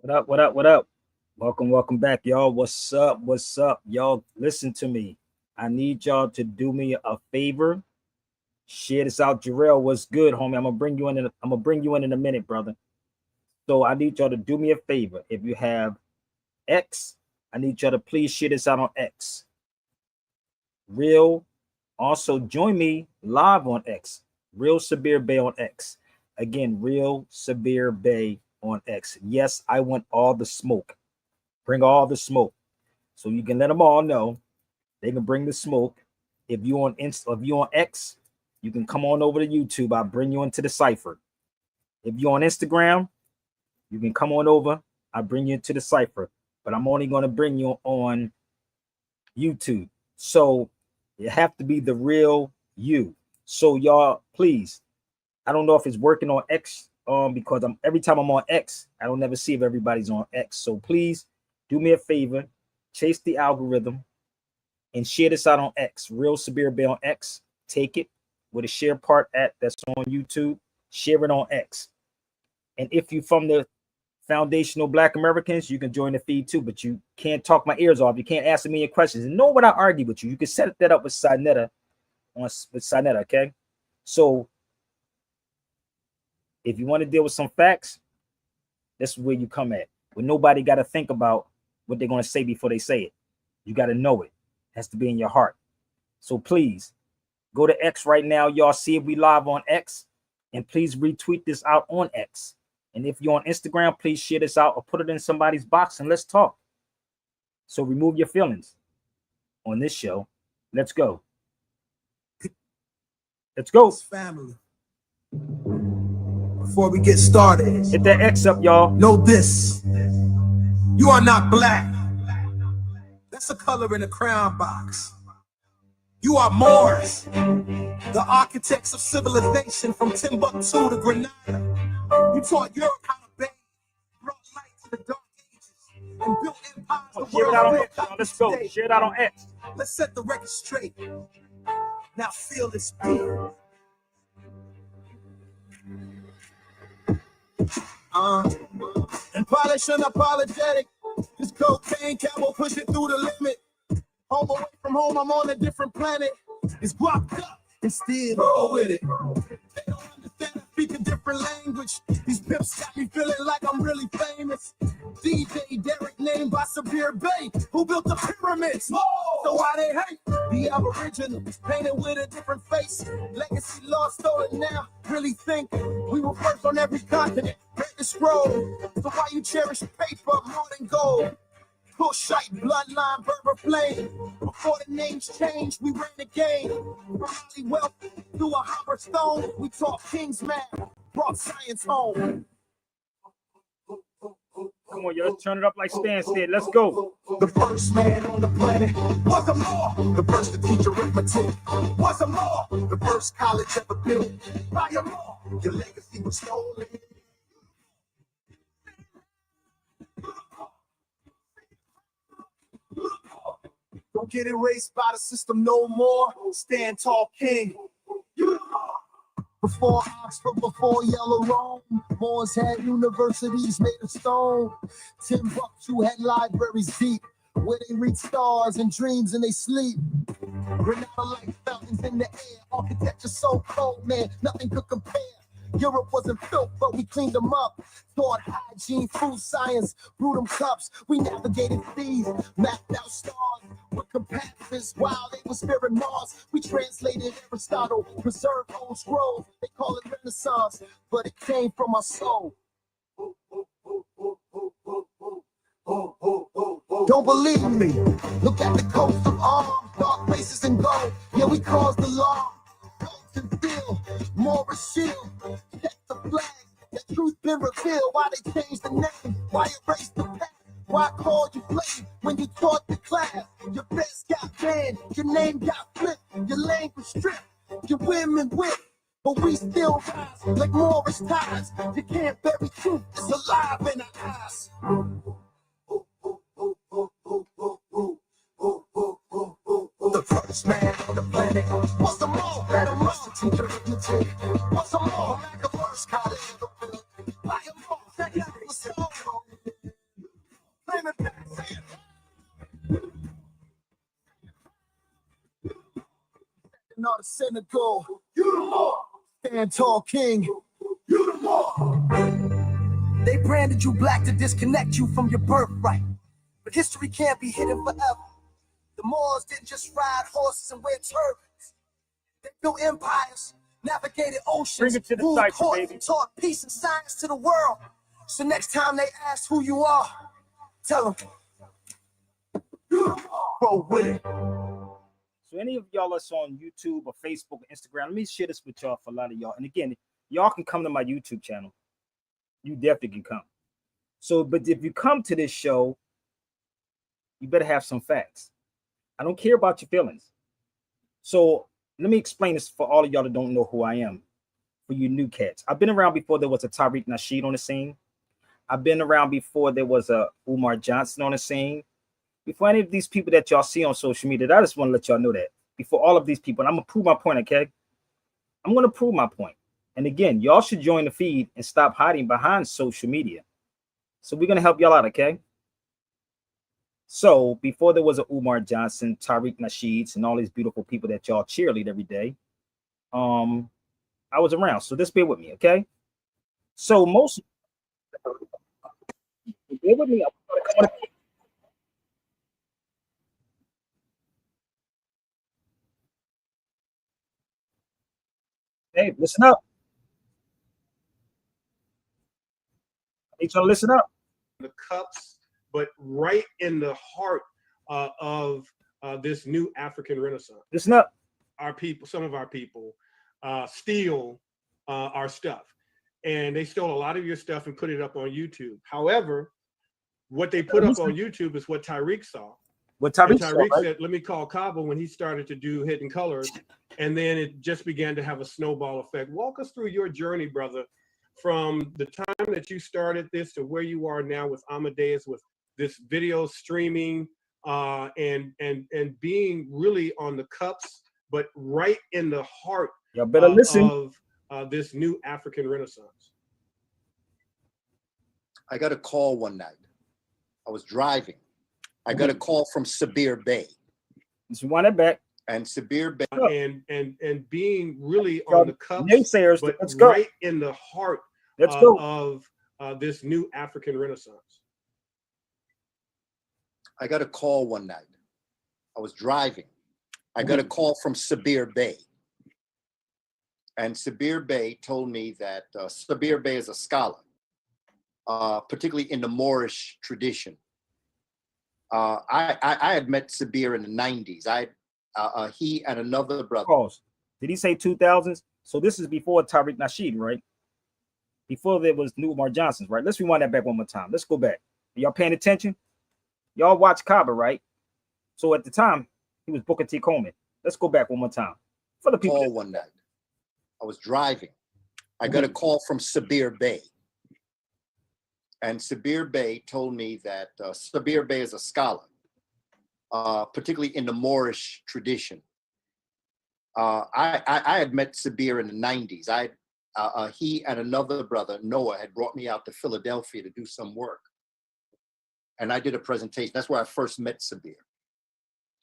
What up? What up? What up? Welcome back, y'all. What's up? What's up? Y'all, listen to me. I need y'all to do me a favor. Share this out. Jarrell, what's good, homie? I'm gonna bring you in a minute, brother. So I need y'all to do me a favor. If you have X, I need y'all to please share this out on X. Real, also join me live on X. Real Sabir Bay on X. Again, Real Sabir Bay on X. Yes, I want all the smoke. Bring all the smoke. So you can let them all know. They can bring the smoke. If you on X, you can come on over to YouTube. I'll bring you into the cipher. If you're on Instagram, you can come on over. I'll bring you into the cipher. But I'm only going to bring you on YouTube. So you have to be the real you. So y'all, please, I don't know if it's working on X because every time I'm on X, I don't never see if everybody's on X. So please do me a favor, chase the algorithm and share this out on X. Real Sabir Bay on X. Take it with a share part that's on YouTube. Share it on X. And if you're from the Foundational Black Americans, you can join the feed too, but you can't talk my ears off. You can't ask me any questions. And know what I argue with you. You can set that up with Sinetta okay? So if you want to deal with some facts, this is where you come at. When nobody got to think about what they're going to say before they say it. You got to know it. It has to be in your heart. So please go to X right now. Y'all see if we live on X, and please retweet this out on X. And if you're on Instagram, please share this out or put it in somebody's box and let's talk. So remove your feelings on this show. Let's go. Let's go. Family. Before we get started, hit that X up, y'all. Know this. You are not black. That's a color in a crown box. You are Moors, the architects of civilization from Timbuktu to Grenada. You taught Europe how to bathe, brought light to the dark ages, and built empires. Share it out on X, y'all. Let's go. Share it out on X. Let's set the record straight. Now feel this beat. And polish unapologetic. This cocaine cowboy pushing through the limit. Home away from home, I'm on a different planet. It's guapped up and still roll with it. They don't understand, I speak a different language. These pimps got me feeling like I'm really famous. DJ Derek, named by Sabir Bay, who built the pyramids. So why they hate the Aboriginal, painted with a different face. Legacy lost, stolen now. Really think we were first on every continent. Break the scroll. So why you cherish paper more than gold? Bullshite, bloodline, Berber flame. Before the names changed, we ran the game. From Holly Wealth to a Hopper Stone, we taught King's math, brought science home. Come on, y'all, turn it up like Stan said. Let's go. The first man on the planet was a Moor. The first to teach arithmetic was a Moor. The first college ever built by a Moor. Your legacy was stolen. Don't get erased by the system no more. Stand tall, king. Before Oxford, before Yellow Rome, Moors had universities made of stone. Timbuktu had libraries deep, where they read stars and dreams and they sleep. Grenada like fountains in the air, architecture so cold, man, nothing could compare. Europe wasn't filth, but we cleaned them up. Taught hygiene, food science, brewed them cups. We navigated seas, mapped out stars with compasses while they were sparing Mars. We translated Aristotle, preserved old scrolls. They call it Renaissance, but it came from our soul. Don't believe me? Look at the coast of arms, dark places and gold. Yeah, we caused the law. And feel more a shield. Check the flag. The truth been revealed. Why they changed the name? Why erase the past? Why call you flame when you taught the class? Your best got banned, your name got flipped, your language stripped, your women whipped. But we still rise like Morris ties. You can't bury truth, it's alive in our eyes. The first man on the planet was the Moor. That a master teacher arithmetic was a Moor. Like a first college, by a Moor. That was so. Stand tall, king. You the more. They branded you black to disconnect you from your birthright. But history can't be hidden forever. The Moors didn't just ride horses and wear turbans. They built empires, navigated oceans, ruled courts, and taught peace and science to the world. So next time they ask who you are, tell them, roll with it. So any of y'all that's on YouTube or Facebook or Instagram, let me share this with y'all for a lot of y'all. And again, y'all can come to my YouTube channel. You definitely can come. So, but if you come to this show, you better have some facts. I don't care about your feelings. So let me explain this for all of y'all that don't know who I am. For you new cats, I've been around before there was a Tariq Nasheed on the scene. I've been around before there was a Umar Johnson on the scene. Before any of these people that y'all see on social media, I just want to let y'all know that. Before all of these people, and I'm going to prove my point, okay? I'm going to prove my point. And again, y'all should join the feed and stop hiding behind social media. So we're going to help y'all out, okay? So before there was a Umar Johnson, Tariq Nasheeds, and all these beautiful people that y'all cheerlead every day, I was around. So just bear with me, okay? So most, bear with me. Hey, listen up. I need y'all to listen up. The cups, but right in the heart of this new African Renaissance. Listen up. Our people, some of our people, steal our stuff, and they stole a lot of your stuff and put it up on YouTube. However, what they put up on YouTube is what Tariq saw. What Tariq saw, right? Said, "Let me call Cabo," when he started to do Hidden Colors, and then it just began to have a snowball effect. Walk us through your journey, brother, from the time that you started this to where you are now with Amadeus, with this video streaming, and being really on the cups, but right in the heart of this new African Renaissance. I got a call one night. I was driving. I got a call from Sabir Bey. Just want it back. And Sabir Bey. And being really on the cups, naysayers, but let's go. Right in the heart of this new African Renaissance. I got a call one night. I was driving. I got a call from Sabir Bey. And Sabir Bey told me that Sabir Bey is a scholar, particularly in the Moorish tradition. I had met Sabir in the 90s. He and another brother. Pause. Did he say 2000s? So this is before Tariq Nasheed, right? Before there was Umar Johnson's, right? Let's rewind that back one more time. Let's go back. Are y'all paying attention? Y'all watch Kaba, right? So at the time, he was Booker T. Coleman. Let's go back one more time. For the people. Call one night. I was driving. I got a call from Sabir Bey. And Sabir Bey told me that Sabir Bey is a scholar, particularly in the Moorish tradition. I had met Sabir in the 90s. He and another brother, Noah, had brought me out to Philadelphia to do some work. And I did a presentation. That's where I first met Sabir.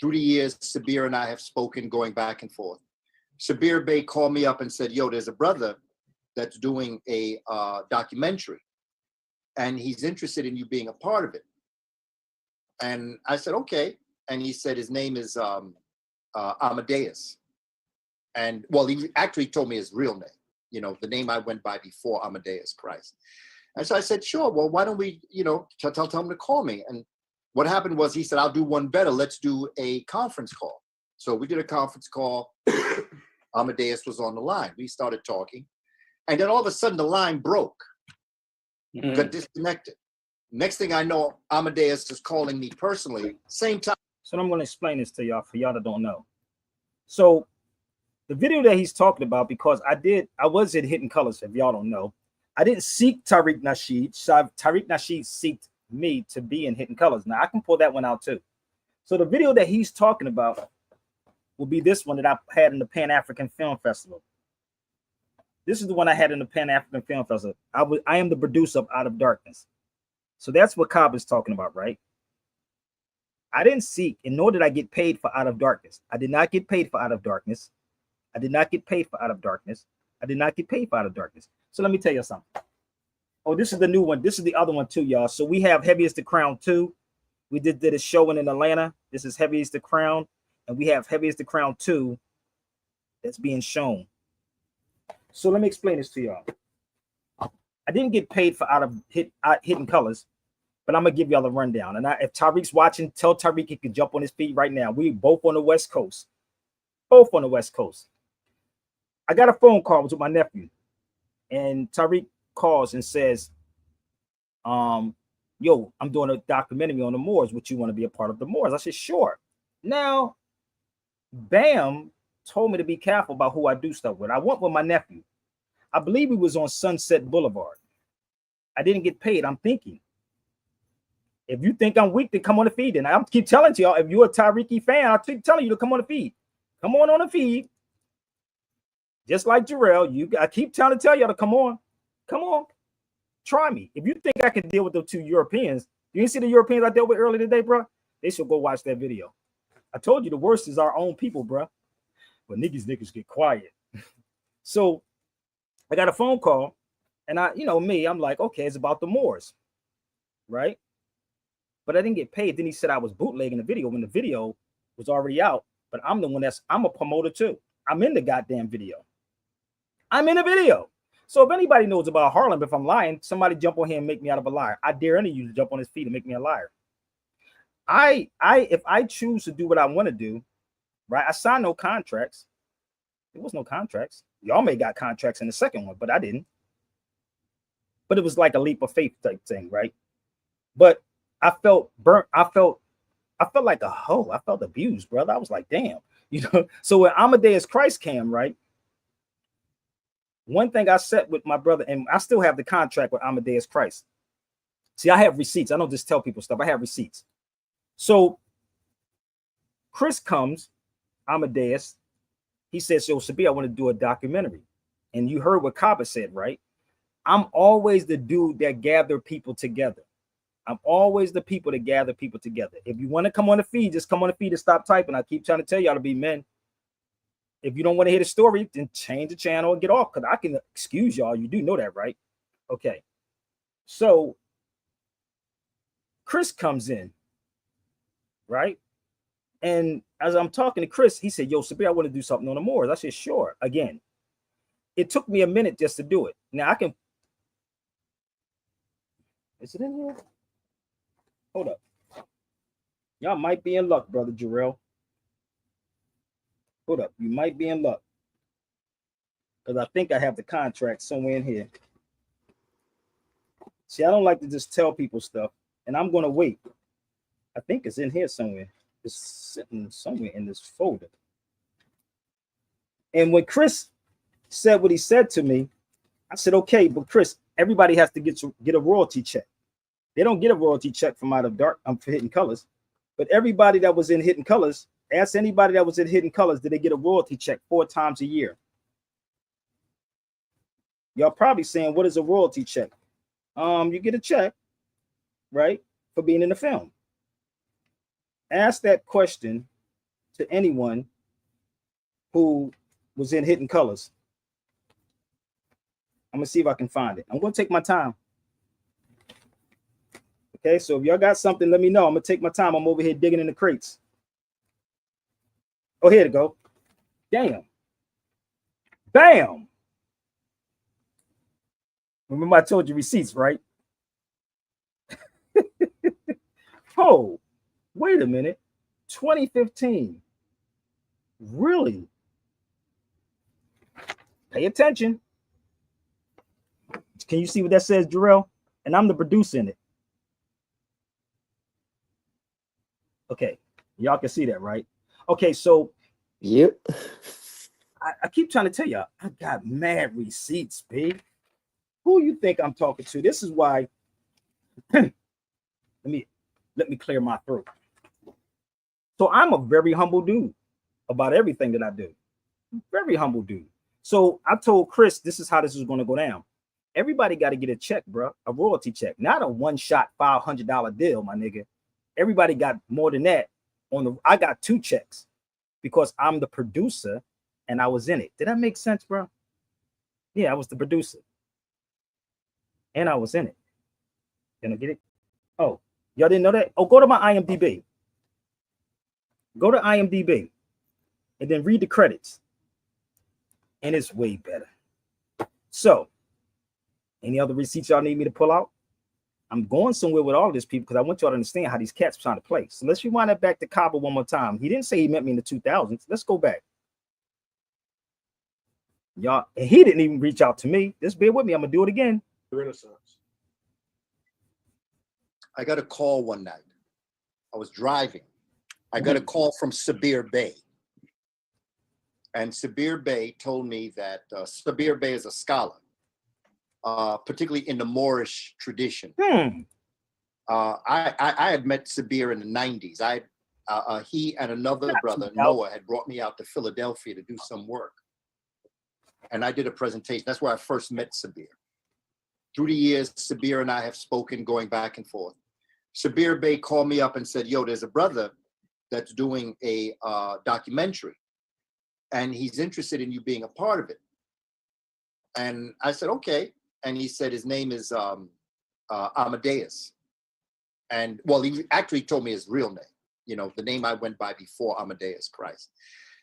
Through the years, Sabir and I have spoken, going back and forth. Sabir Bey called me up and said, yo, there's a brother that's doing a documentary, and he's interested in you being a part of it. And I said, okay. And he said his name is Amadeus. And well, he actually told me his real name, you know, the name I went by before Amadeus Christ. And so I said, sure, well, why don't we, you know, tell him to call me. And what happened was he said, I'll do one better. Let's do a conference call. So we did a conference call. Amadeus was on the line. We started talking. And then all of a sudden the line broke, got disconnected. Next thing I know, Amadeus is calling me personally, same time. So I'm going to explain this to y'all for y'all that don't know. So the video that he's talking about, because I was in Hidden Colors, if y'all don't know. I didn't seek Tariq Nasheed. So Tariq Nasheed seeked me to be in Hidden Colors. Now I can pull that one out too. So the video that he's talking about will be this one that I had in the Pan-African Film Festival. This is the one I had in the Pan-African Film Festival. I am the producer of Out of Darkness. So that's what Cobb is talking about, right? I didn't seek, and nor did I get paid for Out of Darkness. I did not get paid for Out of Darkness. I did not get paid for Out of Darkness. I did not get paid for Out of Darkness. So let me tell you something. Oh, this is the new one. This is the other one too, y'all. So we have Heavy as the Crown 2. We did a showing in Atlanta. This is Heavy as the Crown. And we have Heavy as the Crown 2 that's being shown. So let me explain this to y'all. I didn't get paid for Hidden Colors, but I'm going to give y'all a rundown. And if Tariq's watching, tell Tariq he can jump on his feet right now. We both on the West Coast. Both on the West Coast. I got a phone call with my nephew. And Tariq calls and says, yo, I'm doing a documentary on the Moors. Would you want to be a part of the Moors? I said, sure. Now, Bam told me to be careful about who I do stuff with. I went with my nephew. I believe he was on Sunset Boulevard. I didn't get paid. I'm thinking, if you think I'm weak, then come on the feed. And I keep telling y'all, if you're a Tariq fan, I keep telling you to come on the feed. Come on the feed. Just like Jarrell, I keep trying to tell y'all to come on. Come on. Try me. If you think I can deal with the two Europeans, you didn't see the Europeans I dealt with earlier today, bro? They should go watch that video. I told you the worst is our own people, bro. But niggas get quiet. So I got a phone call, and I'm like, okay, it's about the Moors, right? But I didn't get paid. Then he said I was bootlegging the video when the video was already out. But I'm a promoter too. I'm in the goddamn video. I'm in a video. So if anybody knows about Harlem, if I'm lying, somebody jump on here and make me out of a liar. I dare any of you to jump on his feet and make me a liar. If I choose to do what I want to do, right? I signed no contracts. There was no contracts. Y'all may got contracts in the second one, but I didn't. But it was like a leap of faith type thing, right? But I felt burnt. I felt like a hoe. I felt abused, brother. I was like, damn. So when Amadeus Christ came, right? One thing I said with my brother, and I still have the contract with Amadeus Christ. See, I have receipts. I don't just tell people stuff. I have receipts. So Chris comes, Amadeus. He says, so Sabir, I want to do a documentary. And you heard what Kaba said, right? I'm always the dude that gather people together. I'm always the people that gather people together. If you want to come on the feed, just come on the feed and stop typing. I keep trying to tell y'all to be men. If you don't want to hear the story, then change the channel and get off, because I can excuse y'all. You do know that, right? Okay. So Chris comes in, right? And as I'm talking to Chris, he said, yo, Sabir, I want to do something on the Moors. I said, sure. Again, it took me a minute just to do it. Now I can. Is it in here? Hold up. Y'all might be in luck, brother Jarrell. Hold up. You might be in luck. Because I think I have the contract somewhere in here. See, I don't like to just tell people stuff. And I'm going to wait. I think it's in here somewhere. It's sitting somewhere in this folder. And when Chris said what he said to me, I said, okay, but Chris, everybody has to get a royalty check. They don't get a royalty check from Out of Dark for Hidden Colors. But everybody that was in Hidden Colors, ask anybody that was in Hidden Colors, did they get a royalty check 4 times a year? Y'all probably saying, what is a royalty check? You get a check, right, for being in the film. Ask that question to anyone who was in Hidden Colors. I'm going to see if I can find it. I'm going to take my time. Okay, so if y'all got something, let me know. I'm going to take my time. I'm over here digging in the crates. Oh, here to go. Damn. Bam. Remember I told you receipts, right? Oh, wait a minute. 2015. Really? Pay attention. Can you see what that says, Jarrell? And I'm the producer in it. Okay, y'all can see that, right? Okay, so yep. I keep trying to tell y'all, I got mad receipts, B. Who you think I'm talking to? This is why. let me clear my throat. So I'm a very humble dude about everything that I do. Very humble dude. So I told Chris, this is how this is going to go down. Everybody got to get a check, bro, a royalty check, not a one-shot $500 deal, my nigga. Everybody got more than that. I got 2 checks because I'm the producer and I was in it. Did that make sense, bro? Yeah, I was the producer. And I was in it. Can I get it? Oh, y'all didn't know that? Oh, go to my IMDb. Go to IMDb and then read the credits. And it's way better. So, any other receipts y'all need me to pull out? I'm going somewhere with all these people because I want y'all to understand how these cats are trying to play. So let's rewind that back to Cabo one more time. He didn't say he met me in the 2000s. Let's go back. Y'all, and he didn't even reach out to me. Just bear with me. I'm going to do it again. Renaissance. I got a call one night. I was driving. I got a call from Sabir Bey. And Sabir Bey told me that Sabir Bey is a scholar, particularly in the Moorish tradition. I had met Sabir in the 90s. He and another brother, Noah, had brought me out to Philadelphia to do some work. And I did a presentation. That's where I first met Sabir. Through the years, Sabir and I have spoken, going back and forth. Sabir Bey called me up and said, yo, there's a brother that's doing a documentary, and he's interested in you being a part of it. And I said, okay. And he said his name is Amadeus. And well, he actually told me his real name, you know, the name I went by before Amadeus Christ.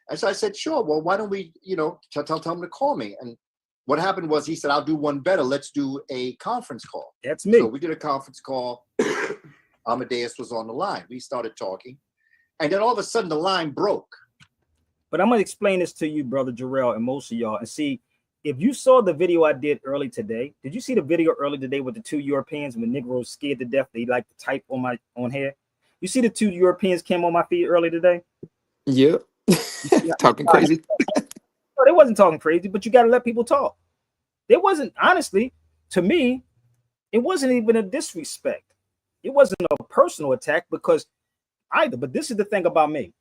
And so I said, sure, well, why don't we, you know, tell him to call me. And what happened was he said, I'll do one better. Let's do a conference call. That's me. So we did a conference call. Amadeus was on the line. We started talking. And then all of a sudden the line broke. But I'm going to explain this to you, Brother Jarrell, and most of y'all. And see, if you saw the video I did early today, did you see the video early today with the two Europeans when Negroes scared to death? They like to type on here. You see the two Europeans came on my feed early today? Yep. Talking crazy. No, they wasn't talking crazy, but you got to let people talk. It wasn't, honestly, to me, it wasn't even a disrespect. It wasn't a personal attack because either. But this is the thing about me.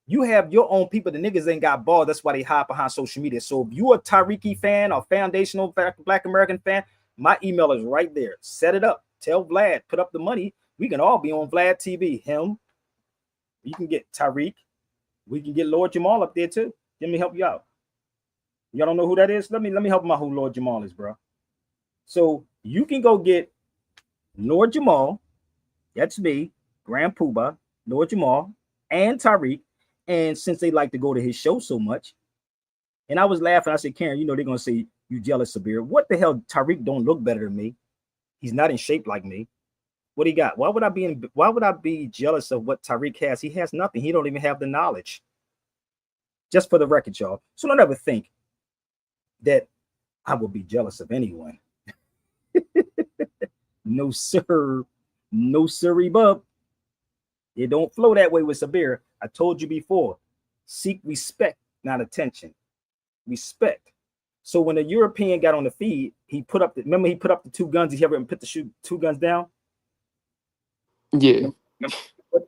You have your own people. The niggas ain't got balls. That's why they hide behind social media. So if you a Tariq fan or foundational Black American fan, my email is right there. Set it up. Tell Vlad, put up the money. We can all be on VLADTV. Him. You can get Tariq. We can get Lord Jamar up there too. Let me help you out. Y'all don't know who that is? Let me help them out who Lord Jamar is, bro. So you can go get Lord Jamar. That's me, Grand Poobah, Lord Jamar, and Tariq. And since they like to go to his show so much, and I was laughing, I said, Karen, you know, they're going to say, you jealous, Sabir. What the hell? Tariq don't look better than me. He's not in shape like me. What he got? Why would I be jealous of what Tariq has? He has nothing. He don't even have the knowledge. Just for the record, y'all. So don't ever think that I will be jealous of anyone. No, sir. No, sirree, bub. It don't flow that way with Sabir. I told you before, seek respect, not attention. Respect. So when the European got on the feed, he put up the two guns. He ever put the two guns down? Yeah.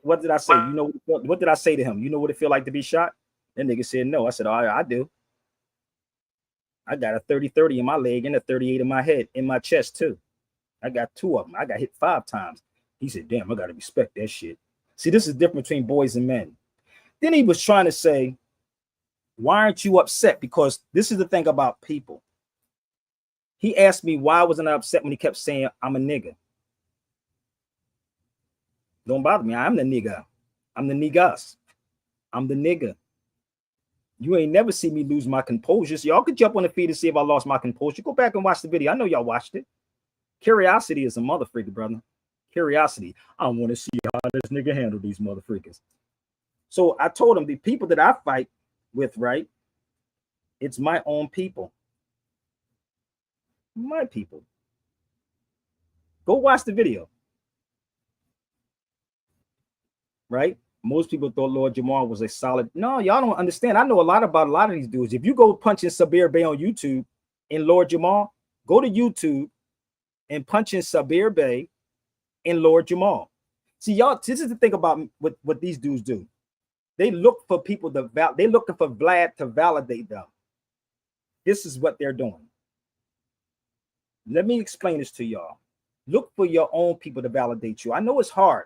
What did I say? You know what did I say to him? You know what it feel like to be shot? That nigga said no. I said, all right, I do. I got a 30-30 in my leg and a 38 in my head, in my chest too. I got two of them. I got hit 5 times. He said, damn, I got to respect that shit. See, this is different between boys and men. Then he was trying to say, why aren't you upset? Because this is the thing about people. He asked me why wasn't I upset when he kept saying I'm a nigga. Don't bother me. I'm the nigga. I'm the niggas. I'm the nigga. You ain't never see me lose my composure. So y'all could jump on the feed and see if I lost my composure. Go back and watch the video. I know y'all watched it. Curiosity is a motherfreaker, brother. Curiosity. I want to see how this nigga handle these motherfreakers. So I told him the people that I fight with, right? It's my own people. My people. Go watch the video. Right? Most people thought Lord Jamar was a solid. No, y'all don't understand. I know a lot about a lot of these dudes. If you go punch in Sabir Bey on YouTube and Lord Jamar, go to YouTube and punch in Sabir Bey and Lord Jamar. See, y'all, this is the thing about what these dudes do. They look for people they're looking for Vlad to validate them. This is what they're doing. Let me explain this to y'all. Look for your own people to validate you. I know it's hard.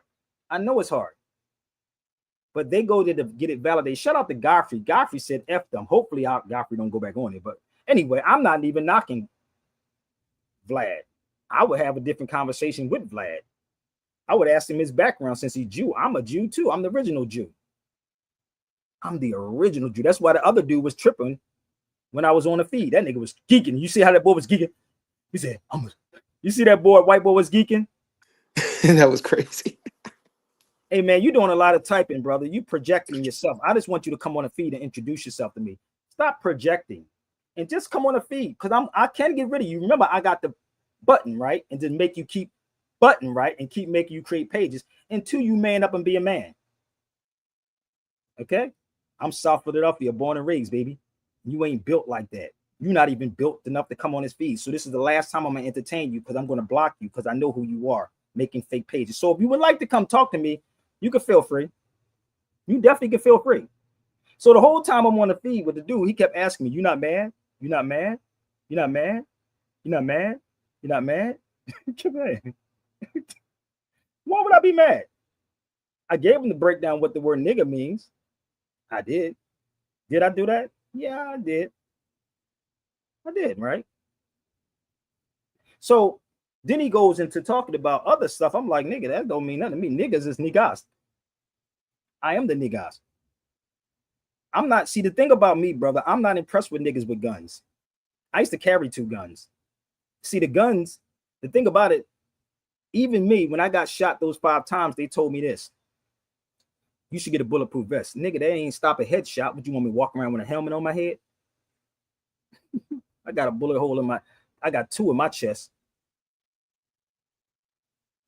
But they go there to get it validated. Shout out to Godfrey. Godfrey said, F them. Hopefully, Godfrey don't go back on it. But Anyway, I'm not even knocking Vlad. I would have a different conversation with Vlad. I would ask him his background since he's Jew. I'm a Jew too. I'm the original Jew. I'm the original Jew. That's why the other dude was tripping when I was on the feed. That nigga was geeking. You see how that boy was geeking? He said, you see that boy, white boy was geeking? That was crazy. Hey man, you doing a lot of typing, brother. You projecting yourself. I just want you to come on the feed and introduce yourself to me. Stop projecting and just come on the feed because I can't get rid of you. Remember, I got the button, right? And then make you keep button, right? And keep making you create pages until you man up and be a man. Okay? I'm South Philadelphia, born and raised, baby. You ain't built like that. You're not even built enough to come on this feed. So this is the last time I'm gonna entertain you because I'm gonna block you because I know who you are, making fake pages. So if you would like to come talk to me, you can feel free. You definitely can feel free. So the whole time I'm on the feed with the dude, he kept asking me, "You not mad? You not mad? You not mad? You not mad? You not mad?" Why would I be mad? I gave him the breakdown what the word nigga means. I did. Did I do that? Yeah, I did. I did, right? So then he goes into talking about other stuff. I'm like, nigga, that don't mean nothing to me. Niggas is niggas. I am the niggas. I'm not, see, the thing about me, brother, I'm not impressed with niggas with guns. I used to carry 2 guns. See, the guns, the thing about it, even me, when I got shot those 5 times, they told me this. You should get a bulletproof vest. Nigga, that ain't stop a headshot. Would you want me to walk around with a helmet on my head? I got a bullet hole in my, I got 2 in my chest.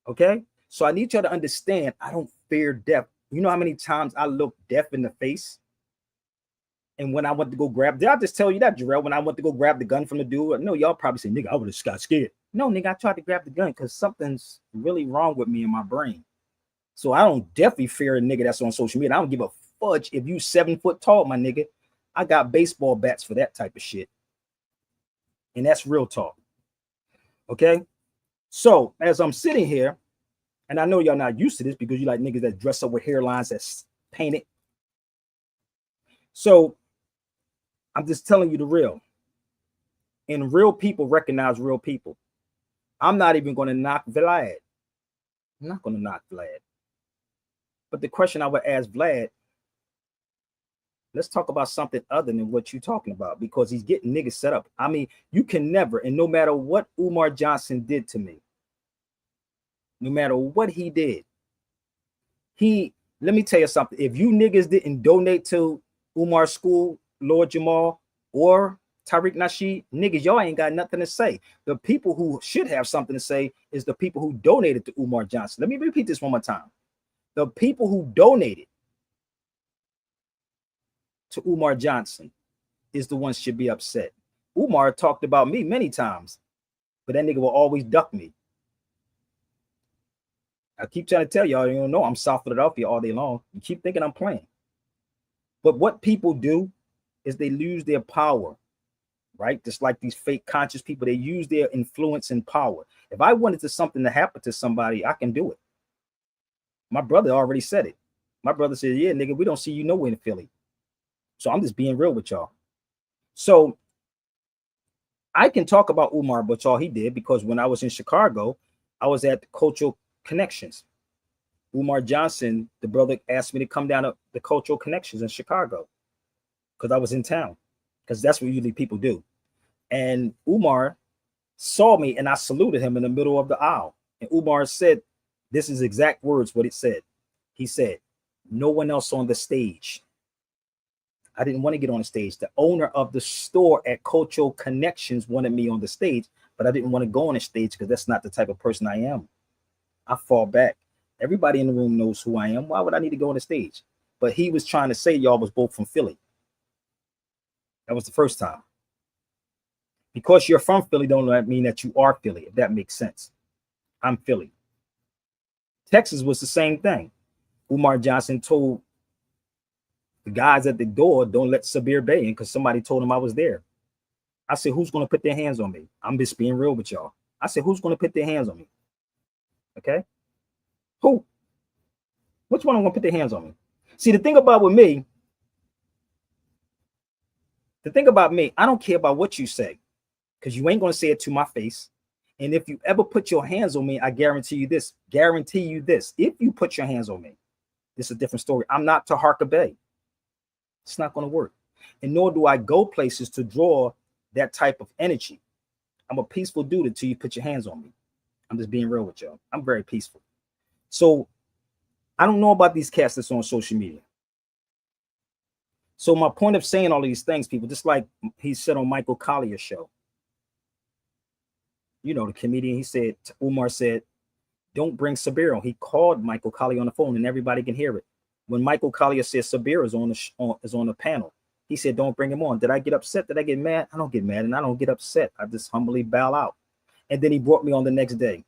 Okay? So I need y'all to understand, I don't fear death. You know how many times I look death in the face? And when I went to go grab, did I just tell you that, Jarrell? When I went to go grab the gun from the dude, no, y'all probably say, nigga, I would have got scared. No, nigga, I tried to grab the gun because something's really wrong with me in my brain. So I don't definitely fear a nigga that's on social media. I don't give a fudge if you 7 foot tall, my nigga. I got baseball bats for that type of shit. And that's real talk. Okay? So as I'm sitting here, and I know y'all not used to this because you like niggas that dress up with hairlines that's painted. So I'm just telling you the real. And real people recognize real people. I'm not even going to knock Vlad. I'm not going to knock Vlad. But the question I would ask Vlad, let's talk about something other than what you're talking about because he's getting niggas set up. I mean, you can never, and no matter what Umar Johnson did to me, no matter what he did, let me tell you something. If you niggas didn't donate to Umar's school, Lord Jamar, or Tariq Nasheed, niggas, y'all ain't got nothing to say. The people who should have something to say is the people who donated to Umar Johnson. Let me repeat this one more time. The people who donated to Umar Johnson is the ones should be upset. Umar talked about me many times, but that nigga will always duck me. I keep trying to tell y'all, you don't know I'm South Philadelphia all day long. You keep thinking I'm playing. But what people do is they lose their power, right? Just like these fake conscious people, they use their influence and power. If I wanted something to happen to somebody, I can do it. My brother already said it. My brother said, yeah, nigga, we don't see you nowhere in Philly. So I'm just being real with y'all. So I can talk about Umar, but all he did, because when I was in Chicago, I was at the Cultural Connections. Umar Johnson, the brother, asked me to come down to the Cultural Connections in Chicago because I was in town, because that's what usually people do. And Umar saw me and I saluted him in the middle of the aisle. And Umar said, this is exact words, what it said. He said, no one else on the stage. I didn't want to get on the stage. The owner of the store at Cultural Connections wanted me on the stage, but I didn't want to go on the stage because that's not the type of person I am. I fall back. Everybody in the room knows who I am. Why would I need to go on the stage? But he was trying to say y'all was both from Philly. That was the first time. Because you're from Philly don't mean that you are Philly, if that makes sense. I'm Philly. Texas was the same thing. Umar Johnson told the guys at the door, don't let Sabir Bey in, because somebody told him I was there. I said, who's going to put their hands on me? I'm just being real with y'all. I said, who's going to put their hands on me? Okay? Who? Which one are going to put their hands on me? See, the thing about with me, The thing about me, I don't care about what you say, because you ain't gonna say it to my face. And if you ever put your hands on me, I guarantee you this. Guarantee you this. If you put your hands on me, this is a different story. I'm not Taharka Bay. It's not gonna work. And nor do I go places to draw that type of energy. I'm a peaceful dude until you put your hands on me. I'm just being real with y'all. I'm very peaceful. So I don't know about these cats that's on social media. So my point of saying all of these things, people, just like he said on Michael Collier's show, you know, the comedian, he said, Umar said, don't bring Sabir on. He called Michael Collier on the phone and everybody can hear it. When Michael Collier said Sabir is on the panel, he said, don't bring him on. Did I get upset? Did I get mad? I don't get mad and I don't get upset. I just humbly bow out. And then he brought me on the next day.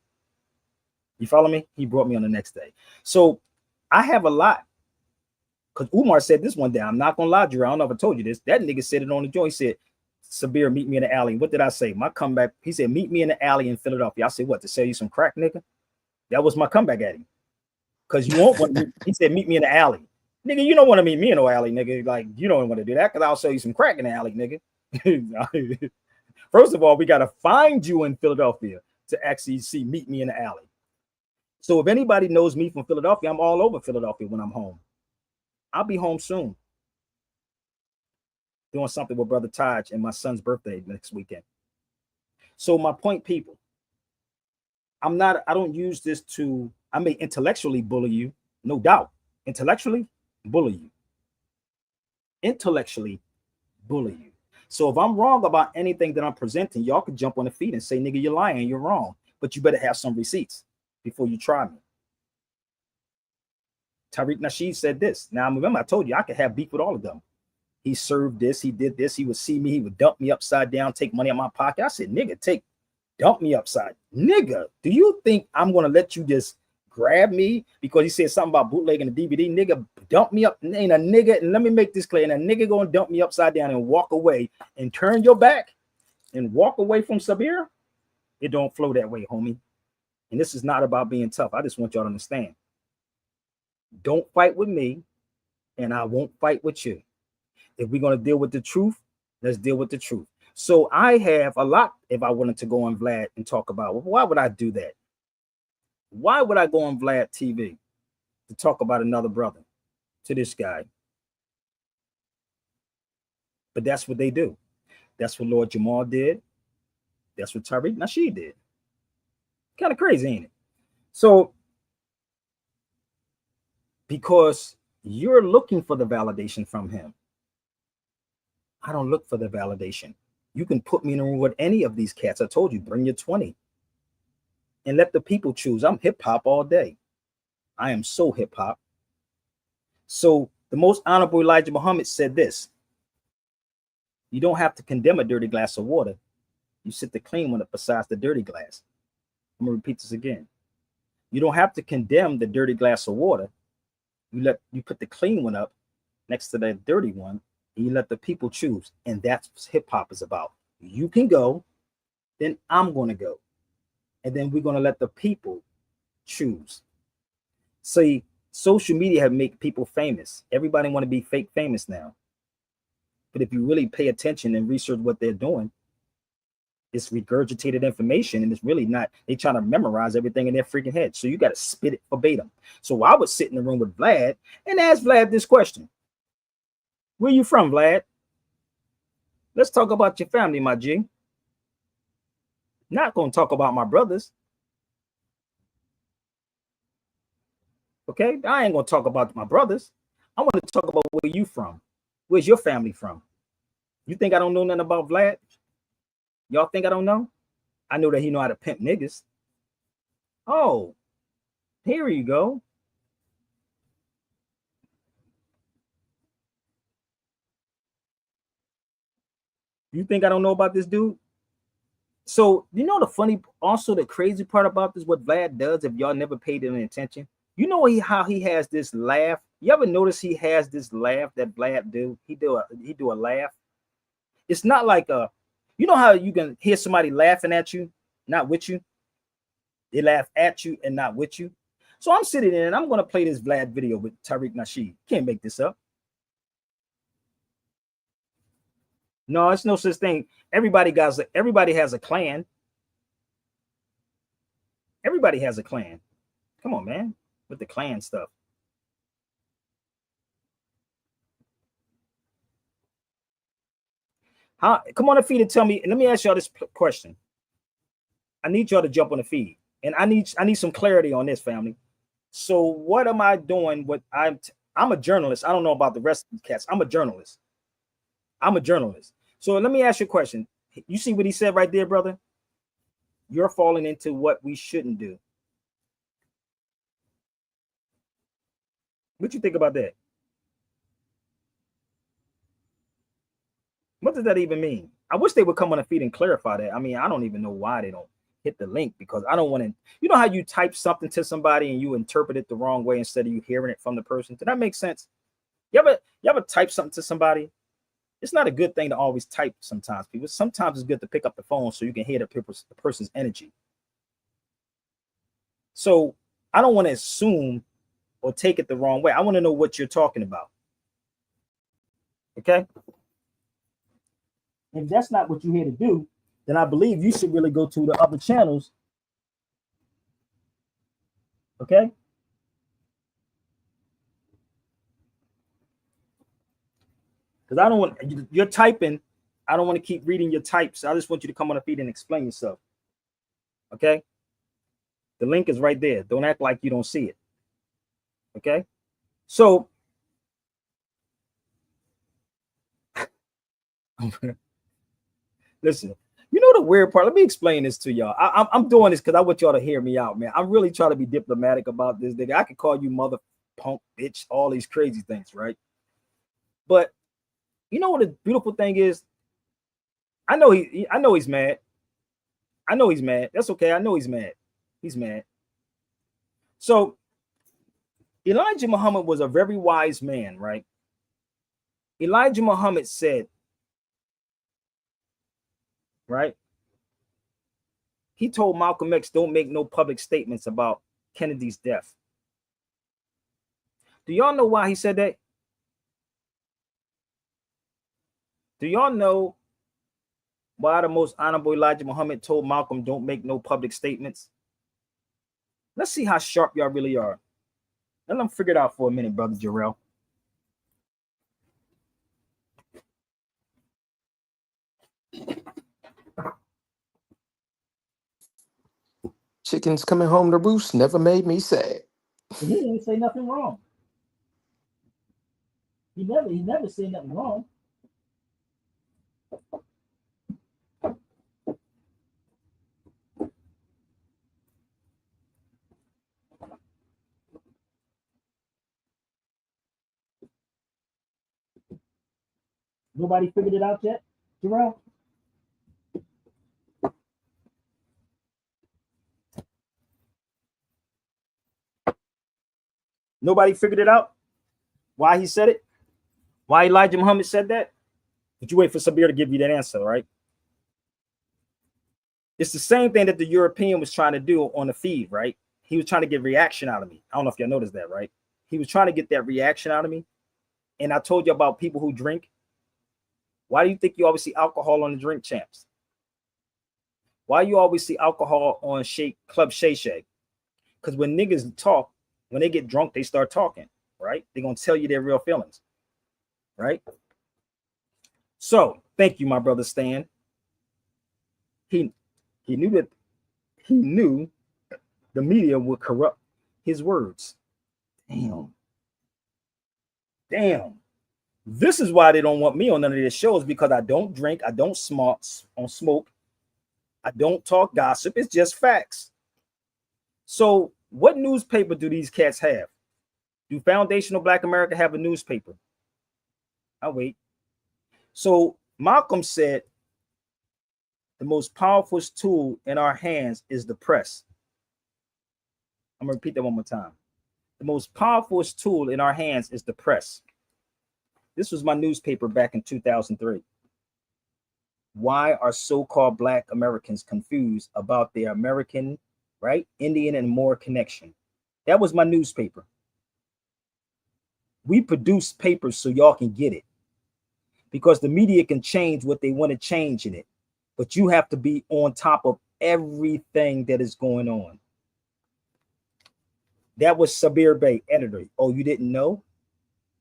You follow me? He brought me on the next day. So I have a lot. Because Umar said this one day, I'm not going to lie to you. I don't know if I told you this. That nigga said it on the joint. He said, Sabir, meet me in the alley. What did I say? My comeback, he said, meet me in the alley in Philadelphia. I said, what, to sell you some crack, nigga? That was my comeback at him. Because you won't want to, he said, meet me in the alley. Nigga, you don't want to meet me in no alley, nigga. Like, you don't want to do that because I'll sell you some crack in the alley, nigga. First of all, we got to find you in Philadelphia to actually meet me in the alley. So if anybody knows me from Philadelphia, I'm all over Philadelphia when I'm home. I'll be home soon. Doing something with Brother Taj and my son's birthday next weekend. So my point, people, I don't use this I may intellectually bully you, no doubt. Intellectually, bully you. Intellectually, bully you. So if I'm wrong about anything that I'm presenting, y'all can jump on the feet and say, nigga, you're lying, you're wrong. But you better have some receipts before you try me. Tariq Nasheed said this. Now, remember, I told you I could have beef with all of them. He served this, he did this, he would see me, he would dump me upside down, take money out of my pocket. I said, nigga, dump me upside. Nigga, do you think I'm going to let you just grab me because he said something about bootlegging the DVD? Nigga, dump me up. Ain't a nigga, and let me make this clear, and a nigga going to dump me upside down and walk away and turn your back and walk away from Sabir? It don't flow that way, homie. And this is not about being tough. I just want y'all to understand. Don't fight with me, and I won't fight with you. If we're going to deal with the truth, let's deal with the truth. So I have a lot if I wanted to go on Vlad and talk about, well, why would I do that? Why would I go on VLADTV to talk about another brother to this guy? But that's what they do. That's what Lord Jamar did. That's what Tariq Nasheed did. Kind of crazy, ain't it? So, because you're looking for the validation from him, I don't look for the validation. You can put me in a room with any of these cats. I told you, bring your 20 and let the people choose. I'm hip hop all day. I am so hip hop. So the most honorable Elijah Muhammad said this: you don't have to condemn a dirty glass of water. You sit the clean one up besides the dirty glass. I'm gonna repeat this again. You don't have to condemn the dirty glass of water. You put the clean one up next to the dirty one, and you let the people choose. And that's what hip hop is about. You can go, then I'm gonna go. And then we're gonna let the people choose. See, social media have made people famous. Everybody want to be fake famous now. But if you really pay attention and research what they're doing, it's regurgitated information, and it's really not. They trying to memorize everything in their freaking head. So you got to spit it verbatim. So I would sit in the room with Vlad and ask Vlad this question: where you from, Vlad? Let's talk about your family, my G. Not going to talk about my brothers. Okay, I ain't going to talk about my brothers. I want to talk about where you from. Where's your family from? You think I don't know nothing about Vlad? Y'all think I don't know? I know that he know how to pimp niggas. Oh, here you go. You think I don't know about this dude? So, you know the funny, also the crazy part about this, what Vlad does, if y'all never paid any attention, you know how he has this laugh. You ever notice he has this laugh that Vlad do? He do a laugh. It's not like you know how you can hear somebody laughing at you, not with you. They laugh at you and not with you. So I'm sitting in and I'm going to play this Vlad video with Tariq Nasheed. Can't make this up. No, it's no such thing. Everybody has a clan. Everybody has a clan. Come on, man, with the clan stuff. Come on the feed and tell me, and let me ask y'all this question. I need y'all to jump on the feed, and I need some clarity on this, family. So what am I doing? I'm a journalist. I don't know about the rest of these cats. I'm a journalist. So let me ask you a question. You see what he said right there, brother? You're falling into what we shouldn't do. What you think about that? What does that even mean? I wish they would come on the feed and clarify that. I mean, I don't even know why they don't hit the link, because I don't want to, you know how you type something to somebody and you interpret it the wrong way instead of you hearing it from the person? Did that make sense? You ever type something to somebody? It's not a good thing to always type sometimes, people. Sometimes it's good to pick up the phone so you can hear the person's energy. So I don't want to assume or take it the wrong way. I want to know what you're talking about. Okay? If that's not what you're here to do, then I believe you should really go to the other channels. Okay? Because I don't want, you're typing. I don't want to keep reading your types. I just want you to come on the feed and explain yourself. Okay? The link is right there. Don't act like you don't see it. Okay? So, listen, you know the weird part? Let me explain this to y'all. I'm doing this because I want y'all to hear me out, man. I'm really trying to be diplomatic about this, nigga. I could call you mother, punk, bitch, all these crazy things, right? But you know what the beautiful thing is? I know he's mad. I know he's mad. That's okay. I know he's mad. He's mad. So Elijah Muhammad was a very wise man, right? Elijah Muhammad said, right? He told Malcolm X, don't make no public statements about Kennedy's death. Do y'all know why he said that? Do y'all know why the most honorable Elijah Muhammad told Malcolm, don't make no public statements? Let's see how sharp y'all really are. Let them figure it out for a minute, brother Jarrell. Chickens coming home to roost never made me sad. He didn't say nothing wrong. He never said nothing wrong. Nobody figured it out yet, Jarrell? Nobody figured it out? Why he said it? Why Elijah Muhammad said that? But you wait for Sabir to give you that answer, right? It's the same thing that the European was trying to do on the feed, right? He was trying to get reaction out of me. I don't know if y'all noticed that, right? He was trying to get that reaction out of me. And I told you about people who drink. Why do you think you always see alcohol on the Drink Champs? Why you always see alcohol on Club Shay Shay? Because when niggas talk, when they get drunk, they start talking, right? They're going to tell you their real feelings, right? So, thank you, my brother Stan. He knew the media would corrupt his words. Damn. This is why they don't want me on none of their shows, because I don't drink, I don't smoke, I don't talk gossip. It's just facts. So what newspaper do these cats have? Do Foundational Black America have a newspaper? I'll wait. So Malcolm said the most powerful tool in our hands is the press. I'm going to repeat that one more time. The most powerful tool in our hands is the press. This was my newspaper back in 2003. Why are so-called Black Americans confused about their American, right, Indian and Moor connection? That was my newspaper. We produce papers so y'all can get it. because the media can change what they want to change in it, but you have to be on top of everything that is going on. That was Sabir Bey, editor. Oh, you didn't know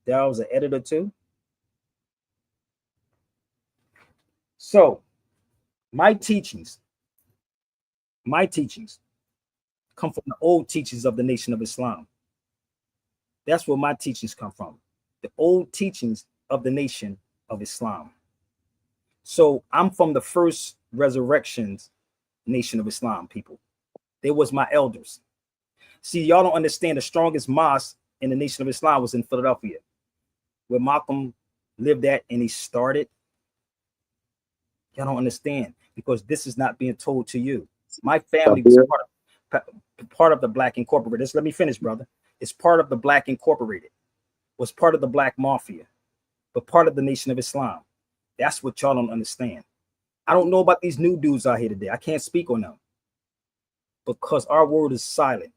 that I was an editor too? So my teachings come from the old teachings of the Nation of Islam. That's where my teachings come from. The old teachings of the Nation of Islam. So I'm from the first resurrections Nation of Islam, people. They was my elders. See, y'all don't understand, the strongest mosque in the Nation of Islam was in Philadelphia, where Malcolm lived at and he started. Y'all don't understand, because this is not being told to you. My family was part of the Black Incorporated. Just let me finish, brother. It's part of the Black Incorporated, was part of the Black Mafia, but part of the Nation of Islam. That's what y'all don't understand. I don't know about these new dudes out here today. I can't speak on them because our word is silent.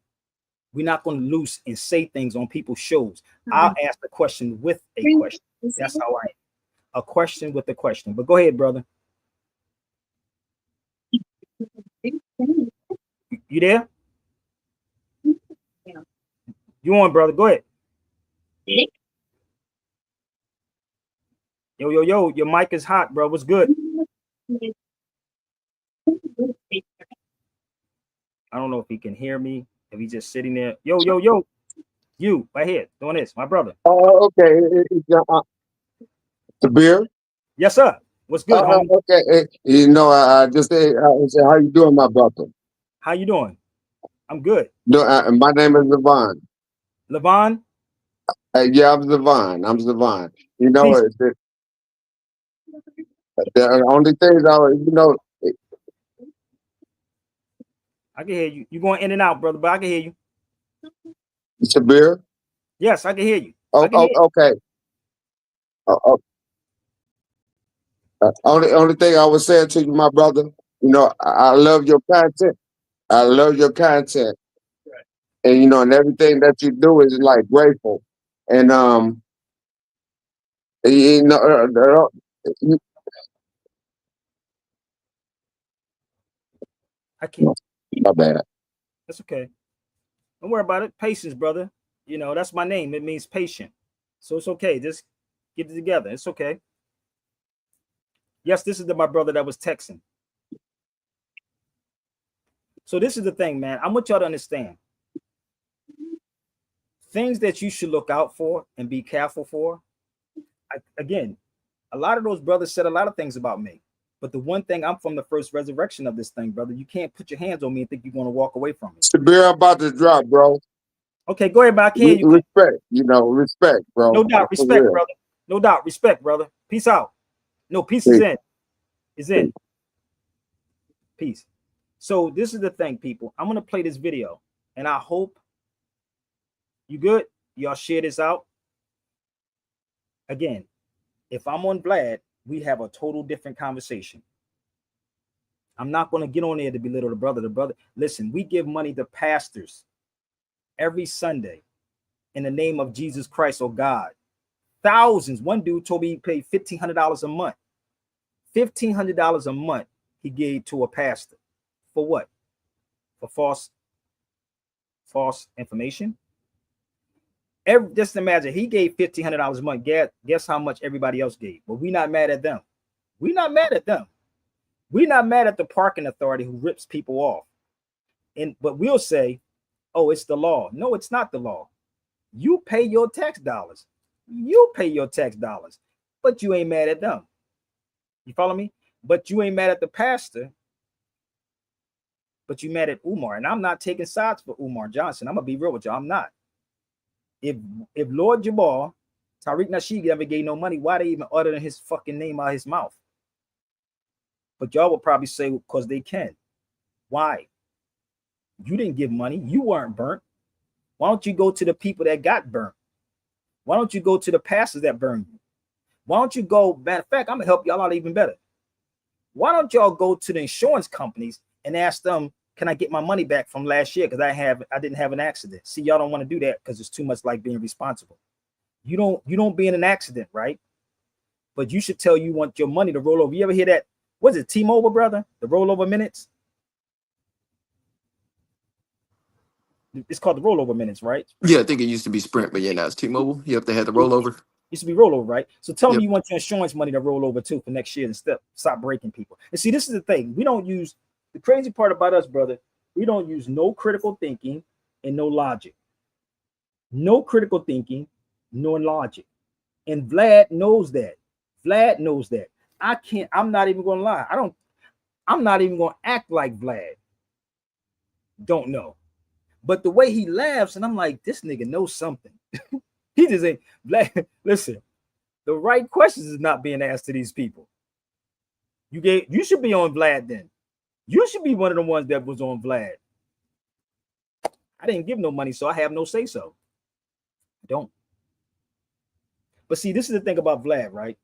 We're not going to loose and say things on people's shows. I'll ask the question with a question. That's how I am. A question with a question. But go ahead, brother. You there? You on, brother? Go ahead. Yo, your mic is hot, bro. What's good? I don't know if he can hear me, if he's just sitting there. Yo, you right here doing this, my brother. Oh, okay. The beer. Yes, sir. What's good, homie? Okay. You know, I just say, how you doing, my brother? How you doing? I'm good. My name is Levon. Levon? Yeah, I'm Levon. You know, the only thing I can hear you. You going in and out, brother, but I can hear you. It's a beer. Yes, I can hear you. Okay. Only thing I was saying to you, my brother, you know, I love your content. I love your content. And you know, and everything that you do is like grateful. And you know, I can't. My bad. That's okay. Don't worry about it. Patience, brother. You know, that's my name. It means patient. So it's okay. Just get it together. It's okay. Yes, this is my brother that was texting. So this is the thing, man. I want y'all to understand. Things that you should look out for and be careful for. Again, a lot of those brothers said a lot of things about me. But the one thing, I'm from the first resurrection of this thing, brother. You can't put your hands on me and think you're going to walk away from me. It's the beer I'm about to drop, bro. Okay, go ahead, man. I can't hear you. Respect, you know, respect, bro. No doubt, respect, brother. No doubt, respect, brother. Peace out. No, peace is in. Is in. Peace. So this is the thing, people. I'm going to play this video, and I hope you good. Y'all share this out. Again, if I'm on Vlad, we have a total different conversation. I'm not going to get on there to belittle the brother. The brother, listen, we give money to pastors every Sunday in the name of Jesus Christ or God. Thousands. One dude told me he paid $1,500 a month. $1,500 a month he gave to a pastor. For what? For false information? Just imagine, he gave $1,500 a month. Guess how much everybody else gave? But we're not mad at them. We're not mad at them. We're not mad at the parking authority who rips people off. But we'll say, oh, it's the law. No, it's not the law. You pay your tax dollars. You pay your tax dollars, but you ain't mad at them. You follow me? But you ain't mad at the pastor, but you mad at Umar. And I'm not taking sides for Umar Johnson. I'm gonna be real with you. I'm not. If Lord Jamar, Tariq Nasheed ever gave no money, why they even uttering his fucking name out of his mouth? But y'all will probably say because they can. Why? You didn't give money. You weren't burnt. Why don't you go to the people that got burnt? Why don't you go to the pastors that burned you? Why don't you go, matter of fact, I'm gonna help y'all out even better. Why don't y'all go to the insurance companies and ask them, can I get my money back from last year? Because I didn't have an accident. See, y'all don't want to do that because it's too much like being responsible. You don't be in an accident, right? but you should tell you want your money to roll over. You ever hear that? What's it, T-Mobile, brother? The rollover minutes? It's called the rollover minutes, right? Yeah, I think it used to be Sprint, but yeah, now it's T-Mobile. You have to have the rollover. Used to be rollover, right? So tell Yep. me you want your insurance money to roll over too for next year and stop breaking people. And see, this is the thing. We don't use, the crazy part about us, brother, we don't use no critical thinking and no logic. No critical thinking, no logic. And Vlad knows that. Vlad knows that. I'm not even gonna lie. I'm not even gonna act like Vlad. Don't know. But the way he laughs, and I'm like, this nigga knows something. He just ain't Vlad. Listen, the right questions is not being asked to these people. You should be on Vlad then. You should be one of the ones that was on Vlad. I didn't give no money, so I have no say so. I don't. But see, this is the thing about Vlad, right?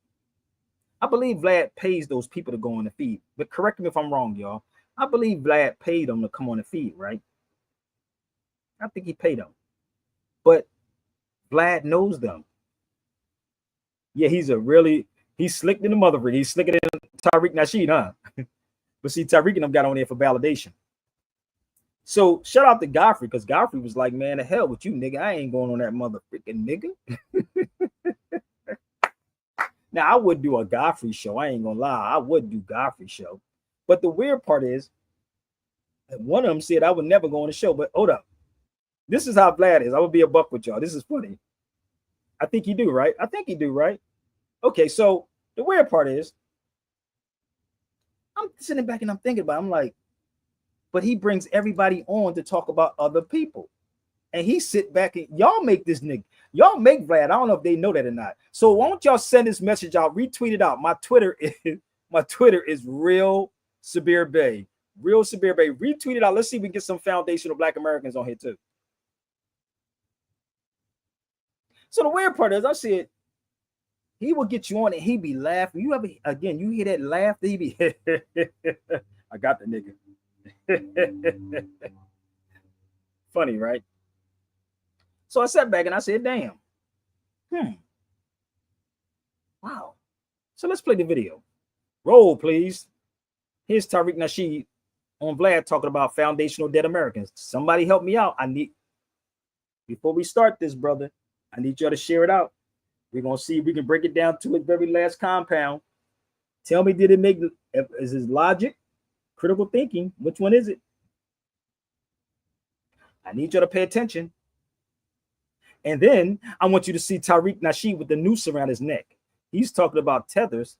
I believe Vlad pays those people to go on the feed. But correct me if I'm wrong, y'all. I believe Vlad paid them to come on the feed, right? I think he paid them. But Vlad knows them. Yeah, he's slick in the mother rig. He's slicker than Tariq Nasheed, huh? But see, Tariq and them got on there for validation. So shout out to Godfrey, because Godfrey was like, man, the hell with you, nigga. I ain't going on that mother freaking nigga. Now, I would do a Godfrey show. I ain't gonna lie. I would do Godfrey show. But the weird part is, one of them said I would never go on the show. But hold up. This is how Vlad is. I would be a buck with y'all. This is funny. I think he do, right? I think he do, right? Okay, so the weird part is, I'm sitting back and I'm thinking about it. I'm like, but he brings everybody on to talk about other people. And he sit back and y'all make this nigga. Y'all make Vlad. I don't know if they know that or not. So why don't y'all send this message out, retweet it out. My Twitter is real Sabir Bey. Real Sabir Bey. Retweet it out. Let's see if we can get some foundational Black Americans on here too. So the weird part is, I said, he will get you on and he be laughing. You hear that laugh? He be, I got the nigga. Funny, right? So I sat back and I said, damn. Wow. So let's play the video. Roll, please. Here's Tariq Nasheed on Vlad talking about foundational dead Americans. Somebody help me out. Before we start this, brother, I need y'all to share it out. We're going to see if we can break it down to its very last compound. Tell me, is his logic, critical thinking? Which one is it? I need y'all to pay attention. And then I want you to see Tariq Nasheed with the noose around his neck. He's talking about tethers,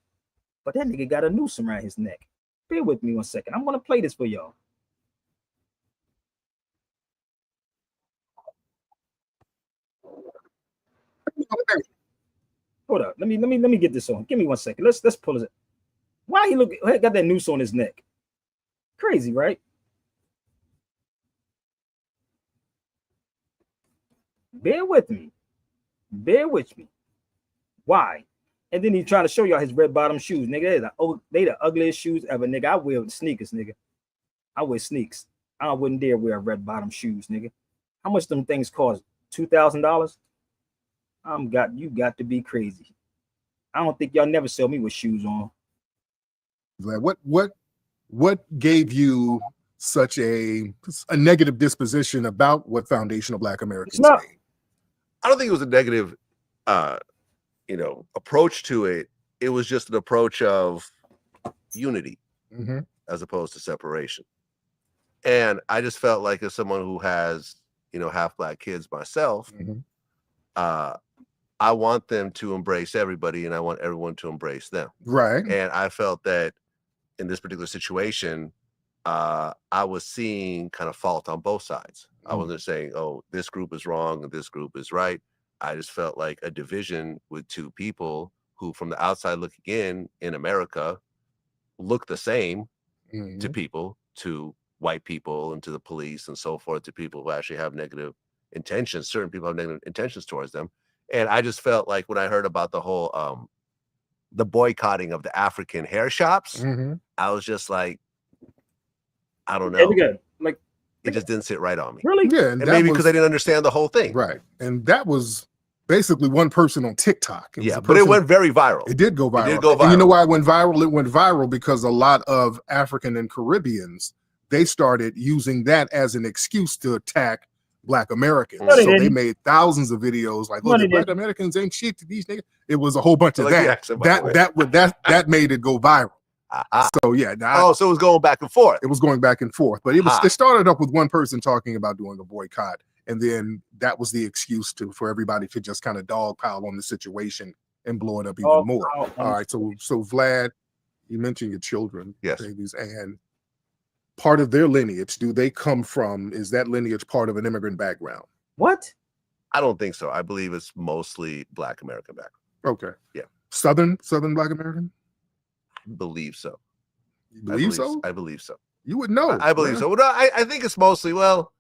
but that nigga got a noose around his neck. Bear with me one second. I'm going to play this for y'all. Hold up. Let me get this on. Give me 1 second. Let's pull it. Why he got that noose on his neck? Crazy, right? Bear with me. Bear with me. Why? And then he's trying to show y'all his red bottom shoes. Nigga, they the ugliest shoes ever, nigga. I wear sneakers, nigga. I wear sneaks. I wouldn't dare wear red bottom shoes, nigga. How much them things cost? $2,000? You got to be crazy. I don't think y'all never sell me with shoes on. What gave you such a negative disposition about what foundational Black Americans made? I don't think it was a negative approach to it. It was just an approach of unity as opposed to separation. And I just felt like, as someone who has, half Black kids myself, I want them to embrace everybody, and I want everyone to embrace them. Right. And I felt that in this particular situation, I was seeing kind of fault on both sides. I wasn't saying, oh, this group is wrong and this group is right. I just felt like a division with two people who, from the outside looking in America, look the same to people, to white people and to the police and so forth, to people who actually have negative intentions. Certain people have negative intentions towards them. And I just felt like, when I heard about the whole the boycotting of the African hair shops, I was just like, I don't know. It just didn't sit right on me. Really? Yeah. And maybe because I didn't understand the whole thing. Right. And that was basically one person on TikTok. Yeah, but it went very viral. It did go viral. It did go viral. And you know why it went viral? It went viral because a lot of African and Caribbeans, they started using that as an excuse to attack Black Americans. No, they So they didn't. made thousands of videos like, No, "Oh, they the Black didn't. Americans ain't shit to these niggas." It was a whole bunch of Like the that. accent, by the way. That made it go viral. So yeah, so it was going back and forth. It was going back and forth, but it started up with one person talking about doing a boycott, and then that was the excuse for everybody to just kind of dogpile on the situation and blow it up even more. All right, so Vlad, you mentioned your children, babies, and part of their lineage, do they come from? Is that lineage part of an immigrant background? What? I don't think so. I believe it's mostly Black American background. Okay. Yeah. Southern Black American? I believe so. You believe so? I believe so. You would know. I believe so. Well, no, I think it's mostly, well,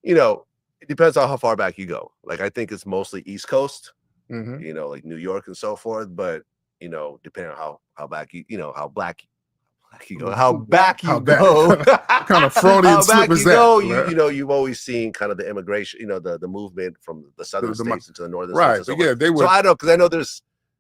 you know, it depends on how far back you go. Like, I think it's mostly East Coast, you know, like New York and so forth. But, you know, depending on how back you know, how black you go, how back you go, what kind of Freudian slip is that? You know, you've always seen kind of the immigration, you know, the movement from the southern states into the northern states. Right. Yeah, they were. So I don't, because I know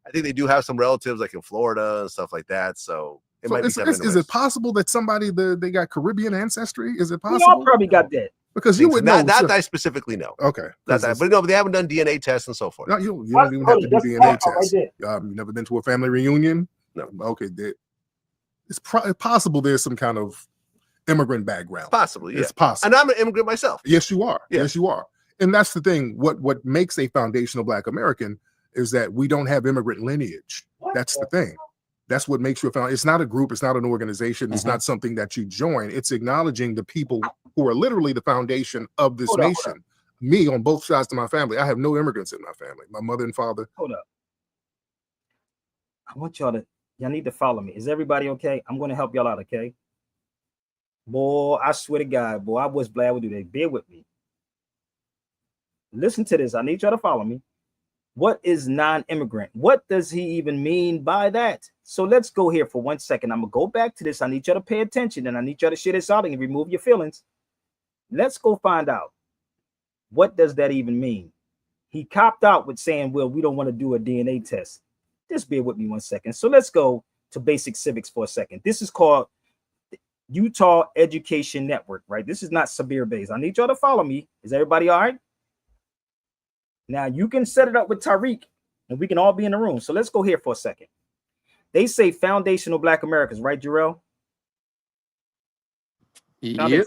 I think they do have some relatives like in Florida and stuff like that. So it might be is it possible that somebody they got Caribbean ancestry? Is it possible? We all probably got that. Because you would know. That I specifically know. Okay. But no, but they haven't done DNA tests and so forth. No, you don't even have to do DNA tests. You never been to a family reunion? No. Okay. It's possible there's some kind of immigrant background. Possibly, yeah. It's possible. And I'm an immigrant myself. Yes, you are. Yeah. Yes, you are. And that's the thing. What makes a foundational Black American is that we don't have immigrant lineage. That's the thing. That's what makes you a foundation. It's not a group. It's not an organization. It's not something that you join. It's acknowledging the people who are literally the foundation of this nation. Me, on both sides of my family, I have no immigrants in my family. My mother and father. Hold up. I want y'all need to follow me. Is everybody okay? I'm going to help y'all out, okay? Boy, I swear to God, boy, I was glad would do that. Bear with me. Listen to this. I need y'all to follow me. What is non-immigrant? What does he even mean by that? So let's go here for 1 second. I'm going to go back to this. I need y'all to pay attention, and I need y'all to share this out and remove your feelings. Let's go find out. What does that even mean? He copped out with saying, well, we don't want to do a DNA test. Just bear with me 1 second. So let's go to basic civics for a second. This is called Utah Education Network, right? This is not Sabir Bays. I need y'all to follow me. Is everybody all right? Now you can set it up with Tariq and we can all be in the room. So let's go here for a second. They say foundational Black Americans, right, Jarrell? Yep.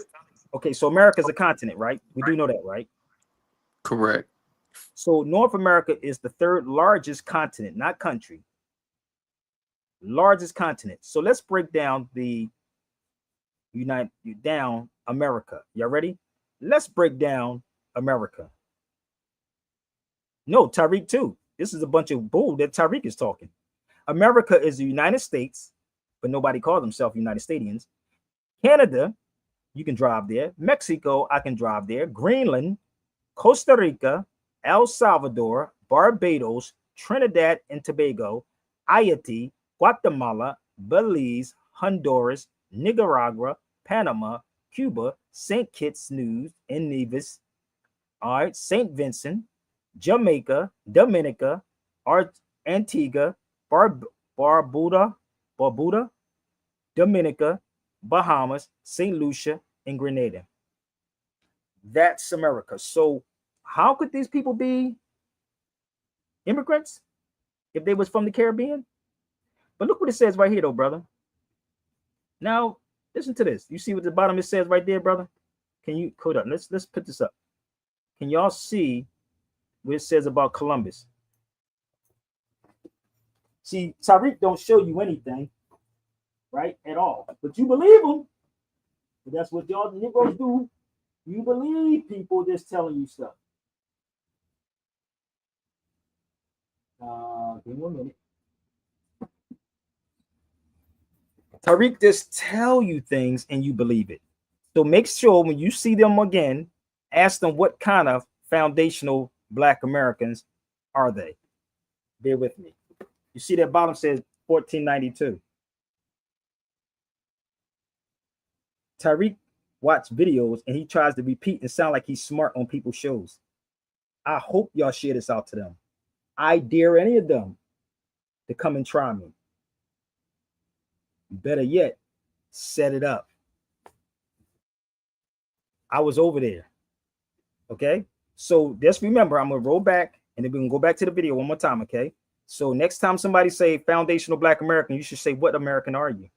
Okay, so America is a continent, right? We do know that, right? Correct. So North America is the third largest continent, not country. Largest continent. So let's break down America. Y'all ready? Let's break down America. No, Tariq too. This is a bunch of bull that Tariq is talking. America is the United States, but nobody calls themselves United Statians. Canada, you can drive there. Mexico, I can drive there. Greenland, Costa Rica, El Salvador, Barbados, Trinidad and Tobago, Haiti, Guatemala, Belize, Honduras, Nicaragua, Panama, Cuba, St. Kitts, Nevis and Nevis, all right, St. Vincent, Jamaica, Dominica, Antigua, Barbuda, Dominica, Bahamas, St. Lucia, and Grenada. That's America. So how could these people be immigrants if they was from the Caribbean? But look what it says right here, though, brother. Now, listen to this. You see what the bottom it says right there, brother? Can you hold up? Let's put this up. Can y'all see what it says about Columbus? See, Tariq don't show you anything, right, at all. But you believe him. But that's what y'all Negroes do. You believe people just telling you stuff. Give me 1 minute. Tariq just tell you things and you believe it. So make sure when you see them again, ask them what kind of foundational Black Americans are they? Bear with me. You see that bottom says 1492. Tariq watch videos and he tries to repeat and sound like he's smart on people's shows. I hope y'all share this out to them. I dare any of them to come and try me. Better yet, set it up. I was over there. Okay. So just remember, I'm going to roll back and then we're going to go back to the video one more time. Okay. So next time somebody say foundational Black American, you should say, what American are you?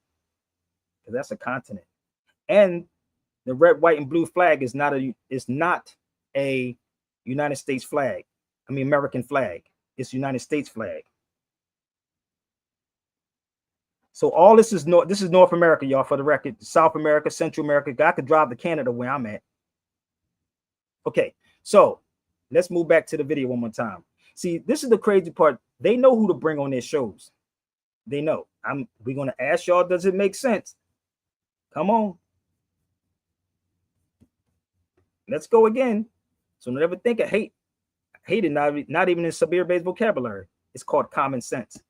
Because that's a continent. And the red, white, and blue flag is not a United States flag. I mean, American flag. It's United States flag. So all this is North America, y'all, for the record. South America, Central America. I could drive to Canada where I'm at. Okay, so let's move back to the video one more time. See, this is the crazy part. They know who to bring on their shows. They know. We're gonna ask y'all, does it make sense? Come on. Let's go again. So never think of hate. Hate is not even in Sabir Bey's vocabulary. It's called common sense.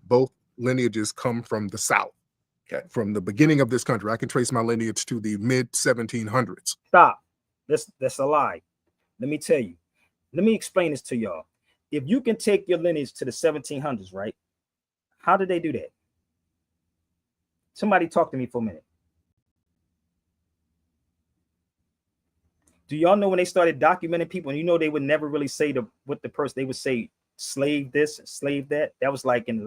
Both lineages come from the South. Okay. From the beginning of this country. I can trace my lineage to the mid 1700s. Stop. That's a lie. Let me tell you. Let me explain this to y'all. If you can take your lineage to the 1700s, right? How did they do that? Somebody talk to me for a minute. Do y'all know when they started documenting people, and you know they would never really say what the person, they would say slave this, slave that. That was like in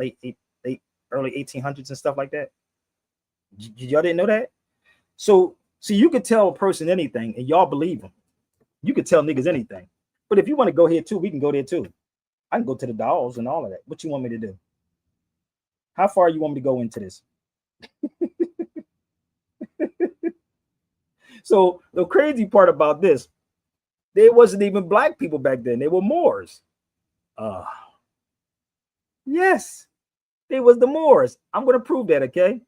early 1800s and stuff like that. Y'all didn't know that? So you could tell a person anything and y'all believe them. You could tell niggas anything. But if you want to go here too, we can go there too. I can go to the dolls and all of that. What you want me to do? How far you want me to go into this? So the crazy part about this, there wasn't even black people back then. They were Moors. Yes, they was the Moors. I'm going to prove that, okay?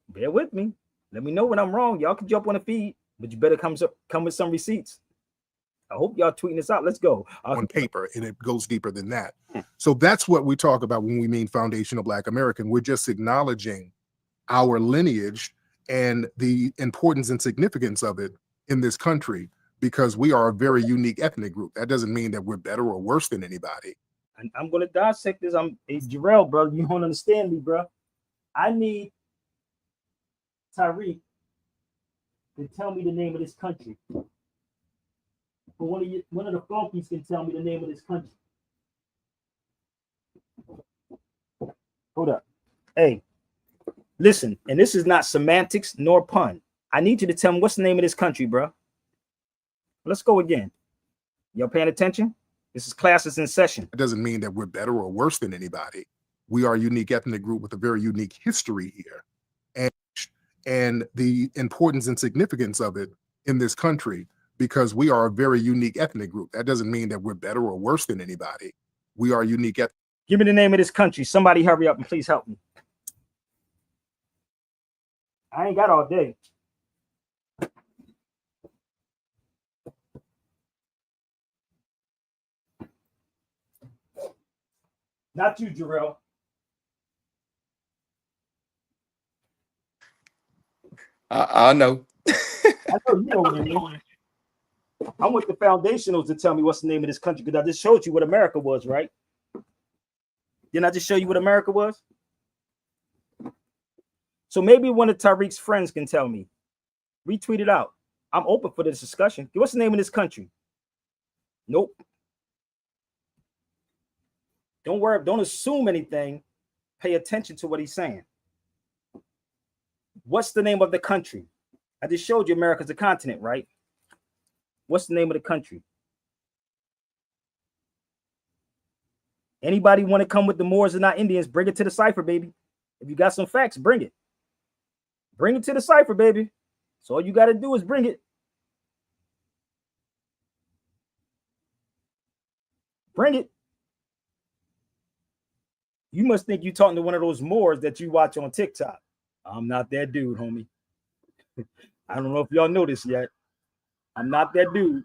Bear with me. Let me know when I'm wrong. Y'all can jump on the feed, but you better come with some receipts. I hope y'all tweeting this out. Let's go. On paper, and it goes deeper than that. So that's what we talk about when we mean foundational Black American. We're just acknowledging our lineage and the importance and significance of it in this country, because we are a very unique ethnic group. That doesn't mean that we're better or worse than anybody. And I'm going to dissect this. Hey, Jarrell, bro, you don't understand me, bro. I need Tariq to tell me the name of this country. But one of the flunkies can tell me the name of this country. Hold up. Hey, listen, and this is not semantics nor pun. I need you to tell me what's the name of this country, bro. Let's go again. Y'all paying attention? This is classes in session. It doesn't mean that we're better or worse than anybody. We are a unique ethnic group with a very unique history here. And the importance and significance of it in this country, because we are a very unique ethnic group. That doesn't mean that we're better or worse than anybody. We are unique. Give me the name of this country. Somebody hurry up and please help me. I ain't got all day. Not you, Jarrell. I know. I know you know what I mean. I want the foundationals to tell me what's the name of this country, because I just showed you what America was, right? Didn't I just show you what America was? So maybe one of Tariq's friends can tell me. Retweet it out. I'm open for this discussion. What's the name of this country? Nope. Don't worry. Don't assume anything. Pay attention to what he's saying. What's the name of the country? I just showed you America's a continent, right? What's the name of the country? Anybody want to come with the Moors and not Indians? Bring it to the cipher, baby. If you got some facts, bring it. Bring it to the cipher, baby. So all you got to do is bring it. Bring it. You must think you're talking to one of those Moors that you watch on TikTok. I'm not that dude, homie. I don't know if y'all know this yet. I'm not that dude.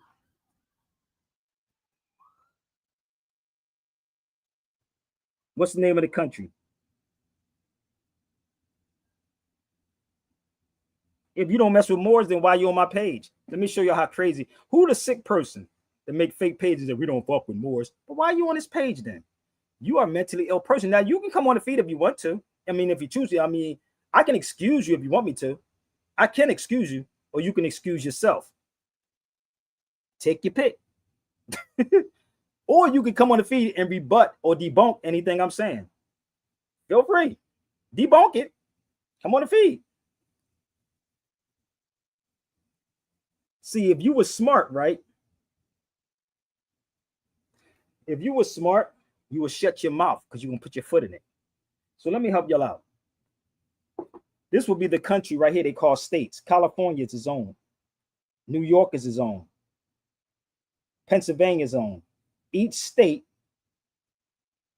What's the name of the country? If you don't mess with Moors, then why you on my page? Let me show you how crazy. Who the sick person that make fake pages that we don't fuck with Moors? But why are you on this page then? You are a mentally ill person. Now you can come on the feed if you want to. I mean, if you choose to. I mean, I can excuse you if you want me to. I can excuse you, or you can excuse yourself. Take your pick. Or you can come on the feed and rebut or debunk anything I'm saying. Feel free. Debunk it. Come on the feed. See, if you were smart, right? If you were smart, you would shut your mouth because you're going to put your foot in it. So let me help y'all out. This will be the country right here they call states. California is its own. New York is its own. Pennsylvania is its own. Each state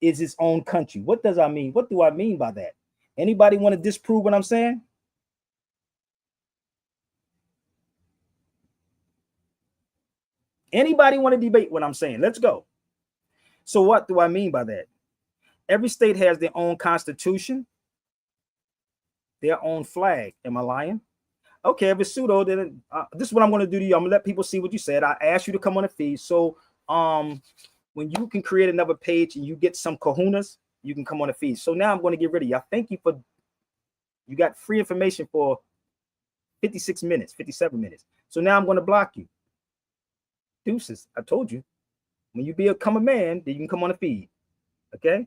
is its own country. What does I mean? What do I mean by that? Anybody want to disprove what I'm saying? Anybody want to debate what I'm saying? Let's go. So what do I mean by that? Every state has their own constitution, their own flag. Am I lying? Okay, if it's pseudo, then this is what I'm going to do to you. I'm going to let people see what you said. I asked you to come on the feed. So when you can create another page and you get some kahunas, you can come on the feed. So now I'm going to get rid of you. I thank you for, you got free information for 56 minutes, 57 minutes. So now I'm going to block you. Deuces, I told you. When you become a man, then you can come on the feed. Okay?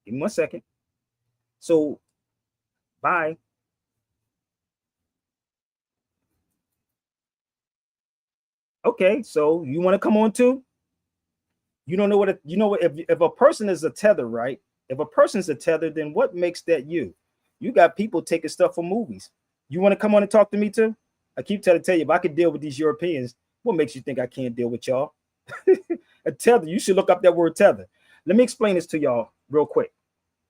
Give me 1 second. So, bye. Okay, so you want to come on too? You don't know what if a person is a tether, right? If a person's a tether, then what makes that you? You got people taking stuff for movies. You want to come on and talk to me too? I keep trying to tell you, if I could deal with these Europeans, what makes you think I can't deal with y'all? A tether, you should look up that word tether. Let me explain this to y'all real quick.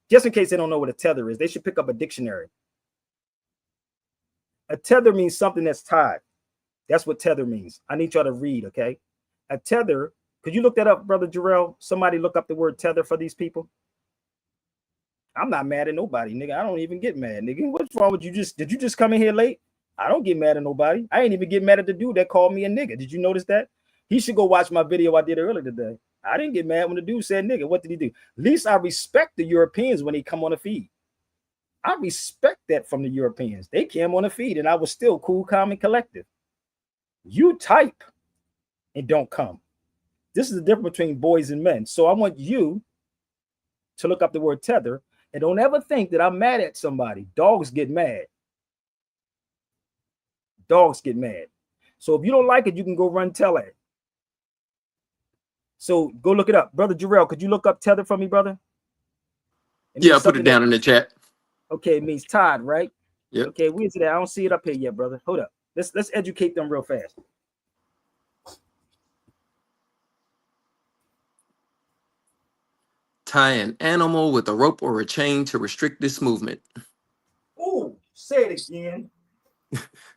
Just in case they don't know what a tether is, they should pick up a dictionary. A tether means something that's tied. That's what tether means. I need y'all to read, okay? A tether, could you look that up, Brother Jarrell? Somebody look up the word tether for these people. I'm not mad at nobody, nigga. I don't even get mad, nigga. What's wrong with you? Did you just come in here late? I don't get mad at nobody. I ain't even get mad at the dude that called me a nigga. Did you notice that? He should go watch my video I did earlier today. I didn't get mad when the dude said nigga. What did he do? At least I respect the Europeans when they come on the feed. I respect that from the Europeans. They came on the feed and I was still cool, calm, and collective. You type and don't come. This is the difference between boys and men. So I want you to look up the word tether and don't ever think that I'm mad at somebody. Dogs get mad. Dogs get mad. So if you don't like it, you can go run tell it. So go look it up. Brother Jarrell, could you look up tether for me, brother? Yeah, I put it down in the chat. Okay, it means tied, right? Yep. Okay, where's it at? I don't see it up here yet, brother. Hold up. Let's educate them real fast. Tie an animal with a rope or a chain to restrict this movement. Oh, say it again.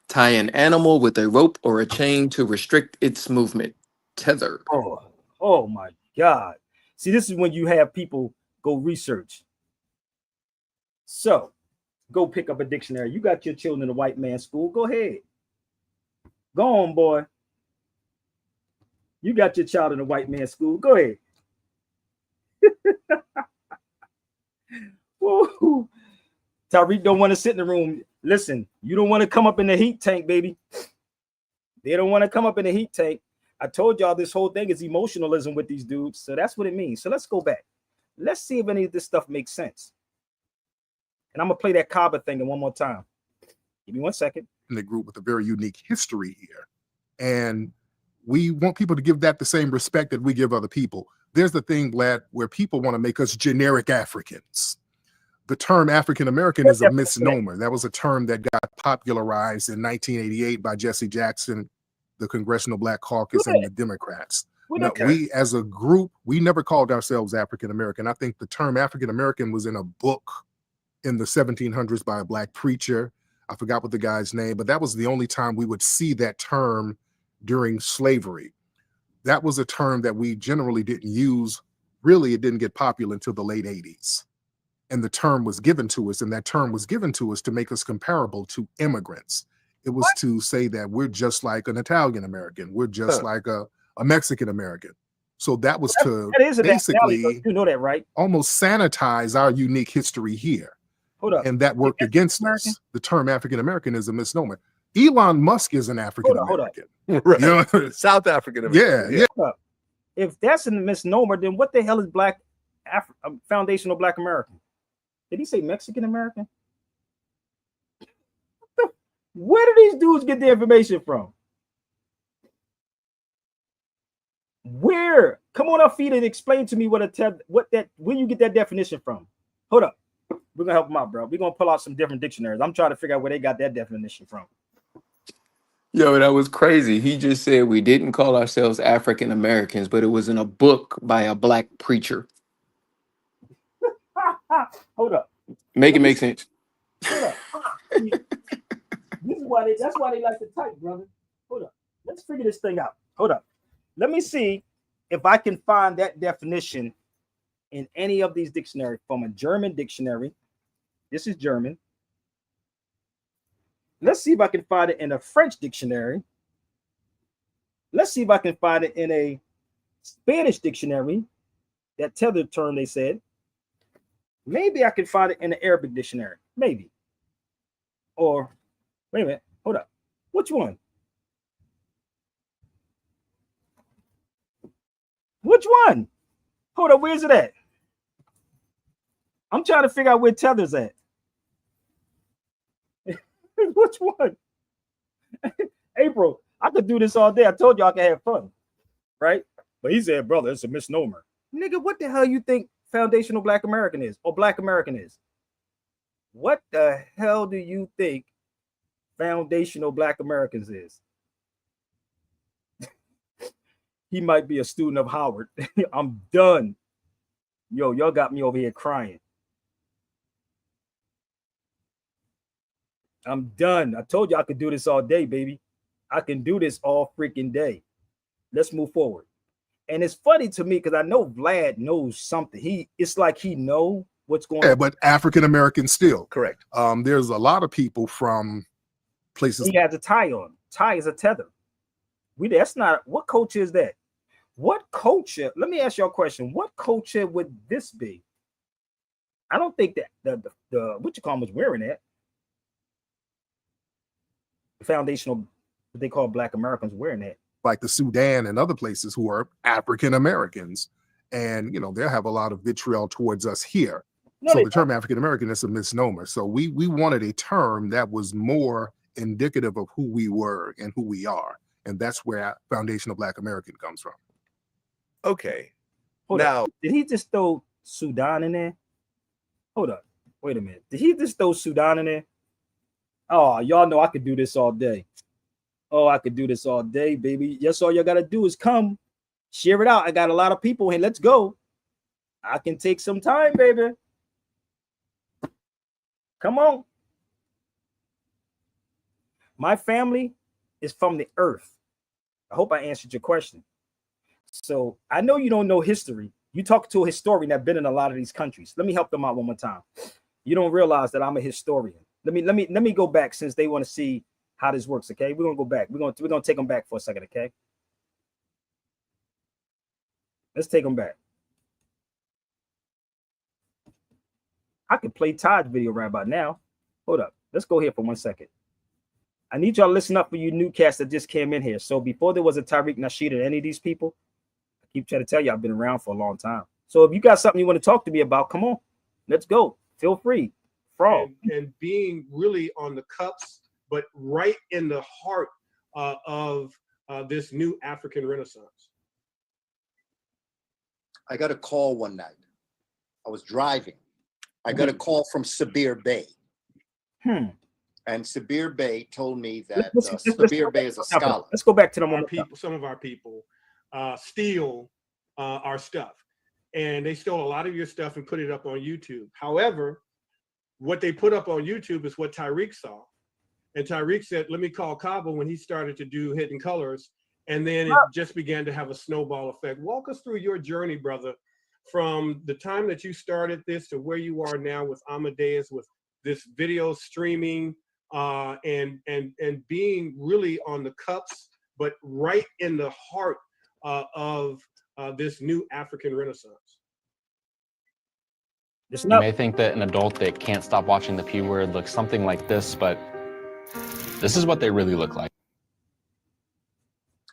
Tie an animal with a rope or a chain to restrict its movement. Tether. Oh my God. See, this is when you have people go research. So go pick up a dictionary. You got your children in a white man's school. Go ahead. Go on, boy. You got your child in a white man's school. Go ahead. Woo. Tariq don't want to sit in the room. Listen, you don't want to come up in the heat tank, baby. They don't want to come up in the heat tank. I told y'all this whole thing is emotionalism with these dudes. So that's what it means. So let's go back. Let's see if any of this stuff makes sense. And I'm going to play that Kaaba thing one more time. Give me 1 second. In the group with a very unique history here. And we want people to give that the same respect that we give other people. There's the thing, Vlad, where people want to make us generic Africans. The term African American is a misnomer. That was a term that got popularized in 1988 by Jesse Jackson, the Congressional Black Caucus, and the Democrats. Now, we as a group, we never called ourselves African American. I think the term African American was in a book in the 1700s by a Black preacher. I forgot what the guy's name, but that was the only time we would see that term during slavery. That was a term that we generally didn't use. Really, it didn't get popular until the late 80s. and the term was given to us, and that term was given to us to make us comparable to immigrants. It was to say that we're just like an Italian American, we're just like a Mexican American. So that was to that is a nationality, though. basically You know that, right? almost sanitize our unique history here. Hold up. And that worked against us. The term African American is a misnomer. Elon Musk is an African American. Right. You know? South African American. Yeah. Hold up. If that's a misnomer, then what the hell is foundational Black American? Did he say Mexican American? Where do these dudes get the information from? Where? Come on up, feet, and explain to me where you get that definition from. Hold up. We're gonna help them out, bro. We're gonna pull out some different dictionaries. I'm trying to figure out where they got that definition from. Yo, that was crazy. He just said we didn't call ourselves African Americans, but it was in a book by a Black preacher. Hold up. Make it make sense. Hold up. That's why they like to type, brother. Hold up. Let's figure this thing out. Hold up. Let me see if I can find that definition in any of these dictionaries. From a German dictionary. This is German. Let's see if I can find it in a French dictionary. Let's see if I can find it in a Spanish dictionary. That tethered term they said. Maybe I can find it in an Arabic dictionary. Maybe. Or, wait a minute. Hold up. Which one? Which one? Hold up. Where's it at? I'm trying to figure out where tether's at. Which one? April, I could do this all day. I told you I could have fun, right? But he said, brother, it's a misnomer. Nigga, what the hell you think foundational Black American is or Black American is? What the hell do you think foundational Black Americans is? He might be a student of Howard. I'm done. Yo, y'all got me over here crying. I'm done. I told you I could do this all day, baby. I can do this all freaking day. Let's move forward. And it's funny to me because I know Vlad knows something. It's like he know what's going on. Yeah, but African American still. Correct. There's a lot of people from places. He has a tie on. Tie is a tether. That's not, what culture is that? What culture? Let me ask y'all a question. What culture would this be? I don't think that the what you call them was wearing that. The foundational, what they call Black Americans wearing that. Like the Sudan and other places who are African Americans. And, they'll have a lot of vitriol towards us here. No, so the term African American is a misnomer. So we wanted a term that was more indicative of who we were and who we are. And that's where foundational Black American comes from. Okay. Hold up. Did he just throw Sudan in there? Hold up. Wait a minute. Did he just throw Sudan in there? Oh, y'all know I could do this all day. Oh, I could do this all day, baby. Yes, all you got to do is come. Share it out. I got a lot of people here. Let's go. I can take some time, baby. Come on. My family is from the earth. I hope I answered your question. So I know you don't know history. You talk to a historian that's been in a lot of these countries. Let me help them out one more time. You don't realize that I'm a historian. Let me go back since they want to see how this works. Okay, we're gonna go back. We're gonna take them back for a second. Okay, let's take them back. I could play Todd's video right about now. Hold up. Let's go here for 1 second. I need y'all to listen up for you new cats that just came in here. So before there was a Tariq Nasheed or any of these people, I keep trying to tell you I've been around for a long time. So if you got something you want to talk to me about, come on, let's go. Feel free. Frog. And being really on the cups, but right in the heart of this new African Renaissance. I got a call one night. I was driving. I got a call from Sabir Bey. And Sabir Bey told me that Sabir Bey is a scholar. Let's go back to Some of our people steal our stuff. And they stole a lot of your stuff and put it up on YouTube. However, what they put up on YouTube is what Tariq saw. And Tariq said, let me call Cabo when he started to do Hidden Colors. And then it just began to have a snowball effect. Walk us through your journey, brother, from the time that you started this to where you are now with Amadeus, with this video streaming, and being really on the cups, but right in the heart of this new African Renaissance? It's You not. may think that an adult that can't stop watching the P word looks something like this, but this is what they really look like.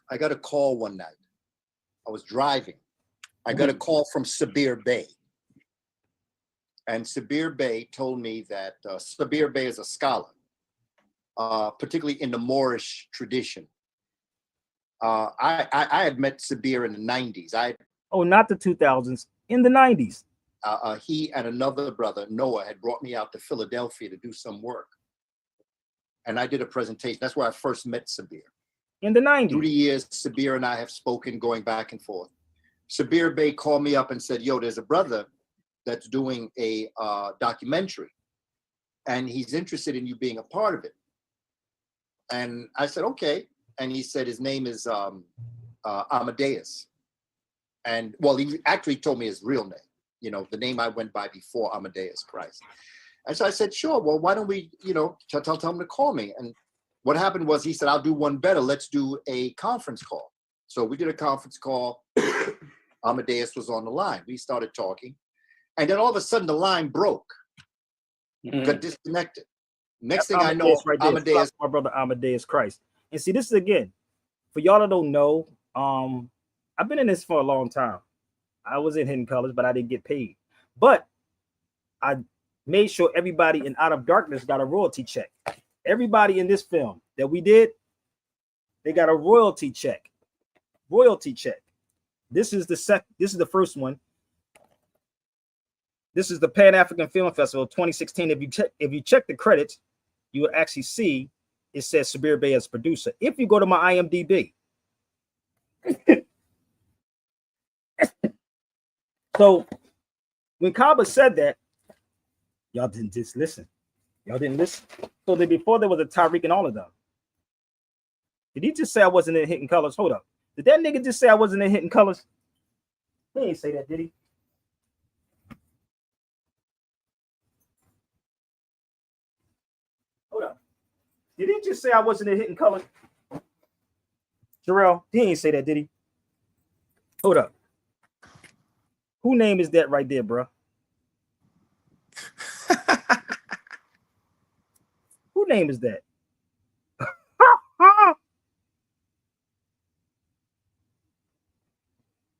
I got a call one night. I was driving. I got a call from Sabir Bey. And Sabir Bey told me that Sabir Bey is a scholar, particularly in the Moorish tradition. I had met Sabir in the 90s. Oh, not the 2000s, in the 90s. He and another brother, Noah, had brought me out to Philadelphia to do some work. And I did a presentation. That's where I first met Sabir. In the 90s. Through the years, Sabir and I have spoken, going back and forth. Sabir Bey called me up and said, yo, there's a brother that's doing a documentary, and he's interested in you being a part of it. And I said, okay. And he said his name is Amadeus. And well, he actually told me his real name, you know, the name I went by before Amadeus Christ. And so I said, sure, well, why don't we, you know, tell him to call me. And what happened was he said, I'll do one better. Let's do a conference call. So we did a conference call. Amadeus was on the line. We started talking. And then all of a sudden the line broke. Got disconnected. Next thing I know, right there. Amadeus, my brother Amadeus Christ. And see, this is again, for y'all that don't know, I've been in this for a long time. I was in Hidden Colors, but I didn't get paid. But I made sure everybody in Out of Darkness got a royalty check. Everybody in this film that we did, they got a royalty check. Royalty check. This is the first one. This is the Pan-African Film Festival 2016. If you check the credits, you will actually see it says Sabir Bey as producer. If you go to my IMDb. So when Kaba said that, y'all didn't just listen. Y'all didn't listen. So then before there was a Tariq and all of them. Did he just say I wasn't in Hidden Colors? Hold up. Did that nigga just say I wasn't in Hidden Colors? He ain't say that, did he? Hold up. Did he just say I wasn't in Hidden Colors? Jarrell, he ain't say that, did he? Hold up. Who name is that right there, bro? Who name is that?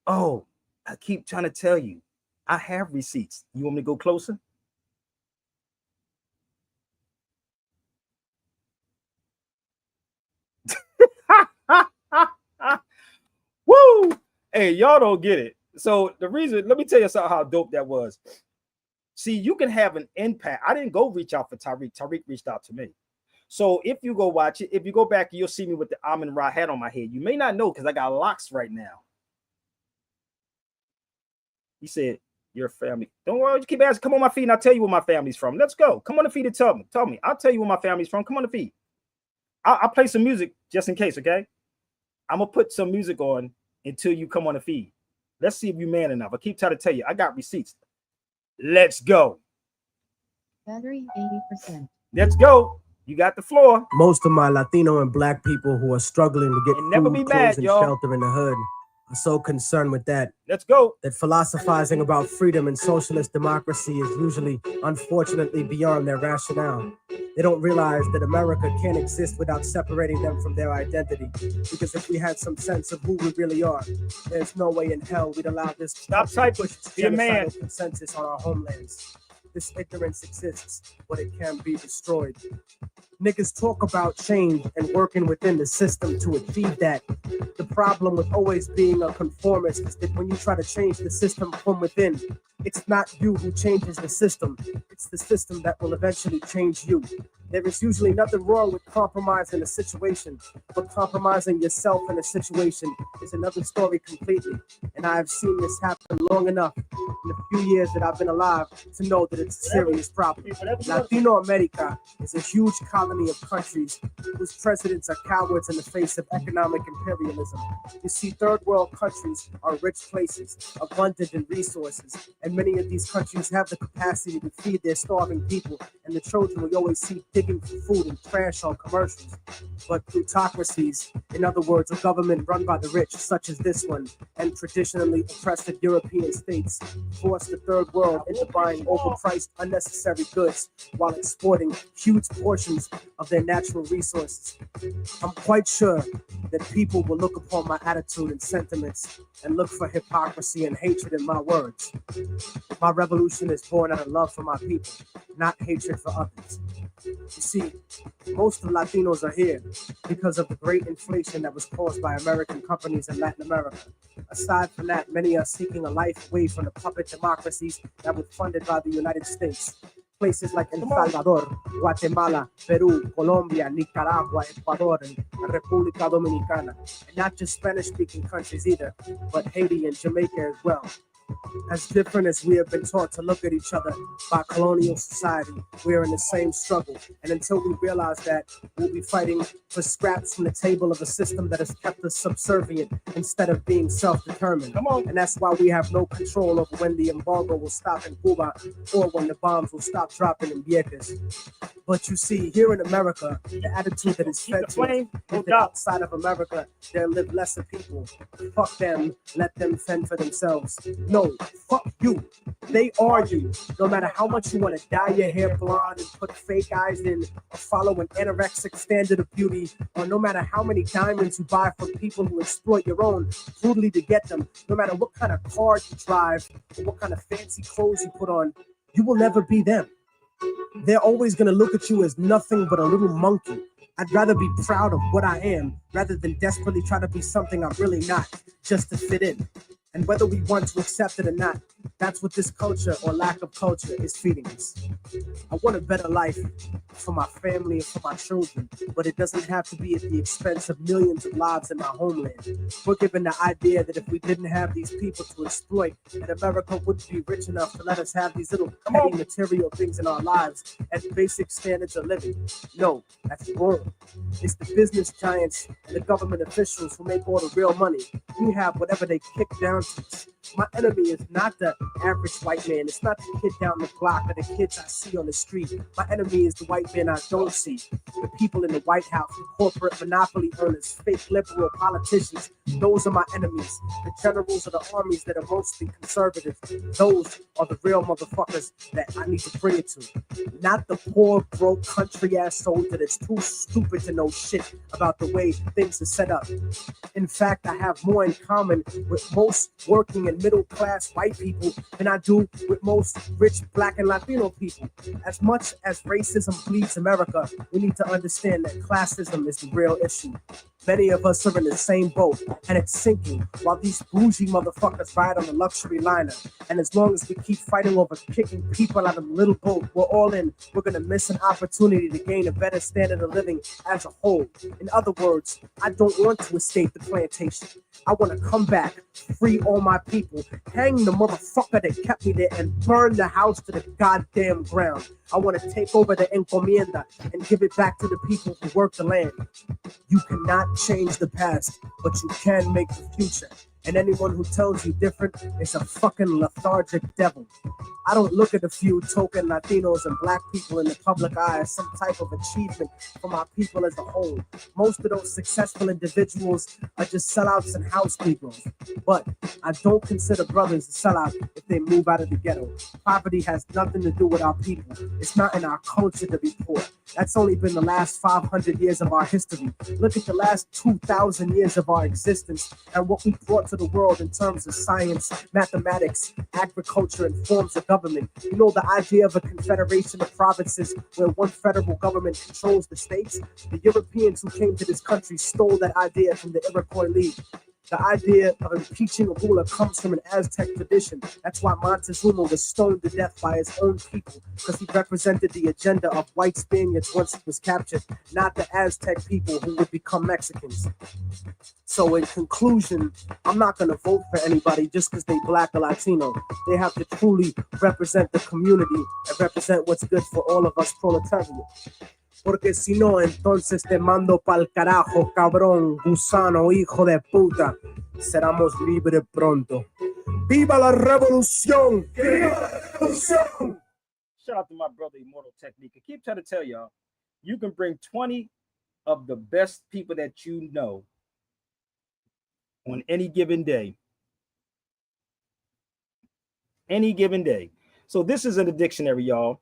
Oh, I keep trying to tell you, I have receipts. You want me to go closer? Woo! Hey, y'all don't get it. So the reason, let me tell you something how dope that was. See, you can have an impact. I didn't go reach out for Tariq. Tariq reached out to me. So if you go watch it, if you go back, you'll see me with the Amin Ra hat on my head. You may not know because I got locks right now. He said, your family. Don't worry, you keep asking. Come on my feet and I'll tell you where my family's from. Let's go. Come on the feet and tell me. Tell me. I'll tell you where my family's from. Come on the feet. I'll play some music just in case, okay? I'm going to put some music on until you come on the feed. Let's see if you're man enough. I keep trying to tell you. I got receipts. Let's go. Battery 80%. Let's go. You got the floor. Most of my Latino and Black people who are struggling to get And never food, be clothes, mad, and y'all. shelter in the hood are so concerned with that. Let's go. That philosophizing about freedom and socialist democracy is usually, unfortunately, beyond their rationale. They don't realize that America can't exist without separating them from their identity. Because if we had some sense of who we really are, there's no way in hell we'd allow this Stop typing. Be a man. genocidal consensus on our homelands. This ignorance exists, but it can be destroyed. Niggas talk about change and working within the system to achieve that. The problem with always being a conformist is that when you try to change the system from within, it's not you who changes the system. It's the system that will eventually change you. There is usually nothing wrong with compromising a situation, but compromising yourself in a situation is another story completely. And I have seen this happen long enough in the few years that I've been alive to know that it's a serious problem. Latino America is a huge colony of countries whose presidents are cowards in the face of economic imperialism. You see, third world countries are rich places, abundant in resources, and many of these countries have the capacity to feed their starving people, and the children we always see digging for food and trash on commercials. But plutocracies, in other words, a government run by the rich, such as this one, and traditionally oppressive European states, force the third world into buying overpriced, unnecessary goods while exporting huge portions of their natural resources. I'm quite sure that people will look upon my attitude and sentiments and look for hypocrisy and hatred in my words. My revolution is born out of love for my people, not hatred for others. You see, most of Latinos are here because of the great inflation that was caused by American companies in Latin America. Aside from that, many are seeking a life away from the puppet democracies that were funded by the United States. Places like El Salvador, Guatemala, Peru, Colombia, Nicaragua, Ecuador, and República Dominicana. And not just Spanish-speaking countries either, but Haiti and Jamaica as well. As different as we have been taught to look at each other by colonial society, we are in the same struggle. And until we realize that, we'll be fighting for scraps from the table of a system that has kept us subservient instead of being self-determined. And that's why we have no control over when the embargo will stop in Cuba or when the bombs will stop dropping in Vieques. But you see, here in America, the attitude that is fed to us is that outside of America, there live lesser people. Fuck them, let them fend for themselves. No, fuck you. They are you. No matter how much you want to dye your hair blonde and put fake eyes in or follow an anorexic standard of beauty, or no matter how many diamonds you buy from people who exploit your own brutally to get them, no matter what kind of car you drive or what kind of fancy clothes you put on, you will never be them. They're always going to look at you as nothing but a little monkey. I'd rather be proud of what I am rather than desperately try to be something I'm really not, just to fit in. And whether we want to accept it or not, that's what this culture or lack of culture is feeding us. I want a better life for my family and for my children, but it doesn't have to be at the expense of millions of lives in my homeland. We're given the idea that if we didn't have these people to exploit, that America wouldn't be rich enough to let us have these little petty material things in our lives as basic standards of living. No, that's wrong. It's the business giants and the government officials who make all the real money. We have whatever they kick down to us. My enemy is not the average white man. It's not the kid down the block or the kids I see on the street. My enemy is the white man I don't see. The people in the White House, the corporate monopoly earners, fake liberal politicians. Those are my enemies. The generals of the armies that are mostly conservative. Those are the real motherfuckers that I need to bring it to. Not the poor, broke, country-ass soldier that's too stupid to know shit about the way things are set up. In fact, I have more in common with most working and middle-class white people than I do with most rich Black and Latino people. As much as racism bleeds America, we need to understand that classism is the real issue. Many of us are in the same boat, and it's sinking, while these bougie motherfuckers ride on the luxury liner. And as long as we keep fighting over kicking people out of the little boat we're all in, we're going to miss an opportunity to gain a better standard of living as a whole. In other words, I don't want to escape the plantation. I want to come back, free all my people, hang the motherfucker that kept me there, and burn the house to the goddamn ground. I want to take over the encomienda and give it back to the people who work the land. You cannot change the past, but you can make the future. And anyone who tells you different is a fucking lethargic devil. I don't look at a few token Latinos and Black people in the public eye as some type of achievement for my people as a whole. Most of those successful individuals are just sellouts and house Negroes. But I don't consider brothers a sellout if they move out of the ghetto. Poverty has nothing to do with our people. It's not in our culture to be poor. That's only been the last 500 years of our history. Look at the last 2,000 years of our existence and what we brought to the world in terms of science, mathematics, agriculture, and forms of government. You know, the idea of a confederation of provinces where one federal government controls the states? The Europeans who came to this country stole that idea from the Iroquois League. The idea of impeaching a ruler comes from an Aztec tradition. That's why Montezuma was stoned to death by his own people, because he represented the agenda of white Spaniards once he was captured, not the Aztec people who would become Mexicans. So in conclusion, I'm not going to vote for anybody just because they black or Latino. They have to truly represent the community and represent what's good for all of us proletariat. Porque si no, entonces te mando pa'l carajo, cabrón, gusano, hijo de puta. Seramos libres pronto. ¡Viva la revolución! ¡Viva la revolución! Shout out to my brother Immortal Technique. I keep trying to tell y'all, you can bring 20 of the best people that you know on any given day. Any given day. So this is in the dictionary, y'all.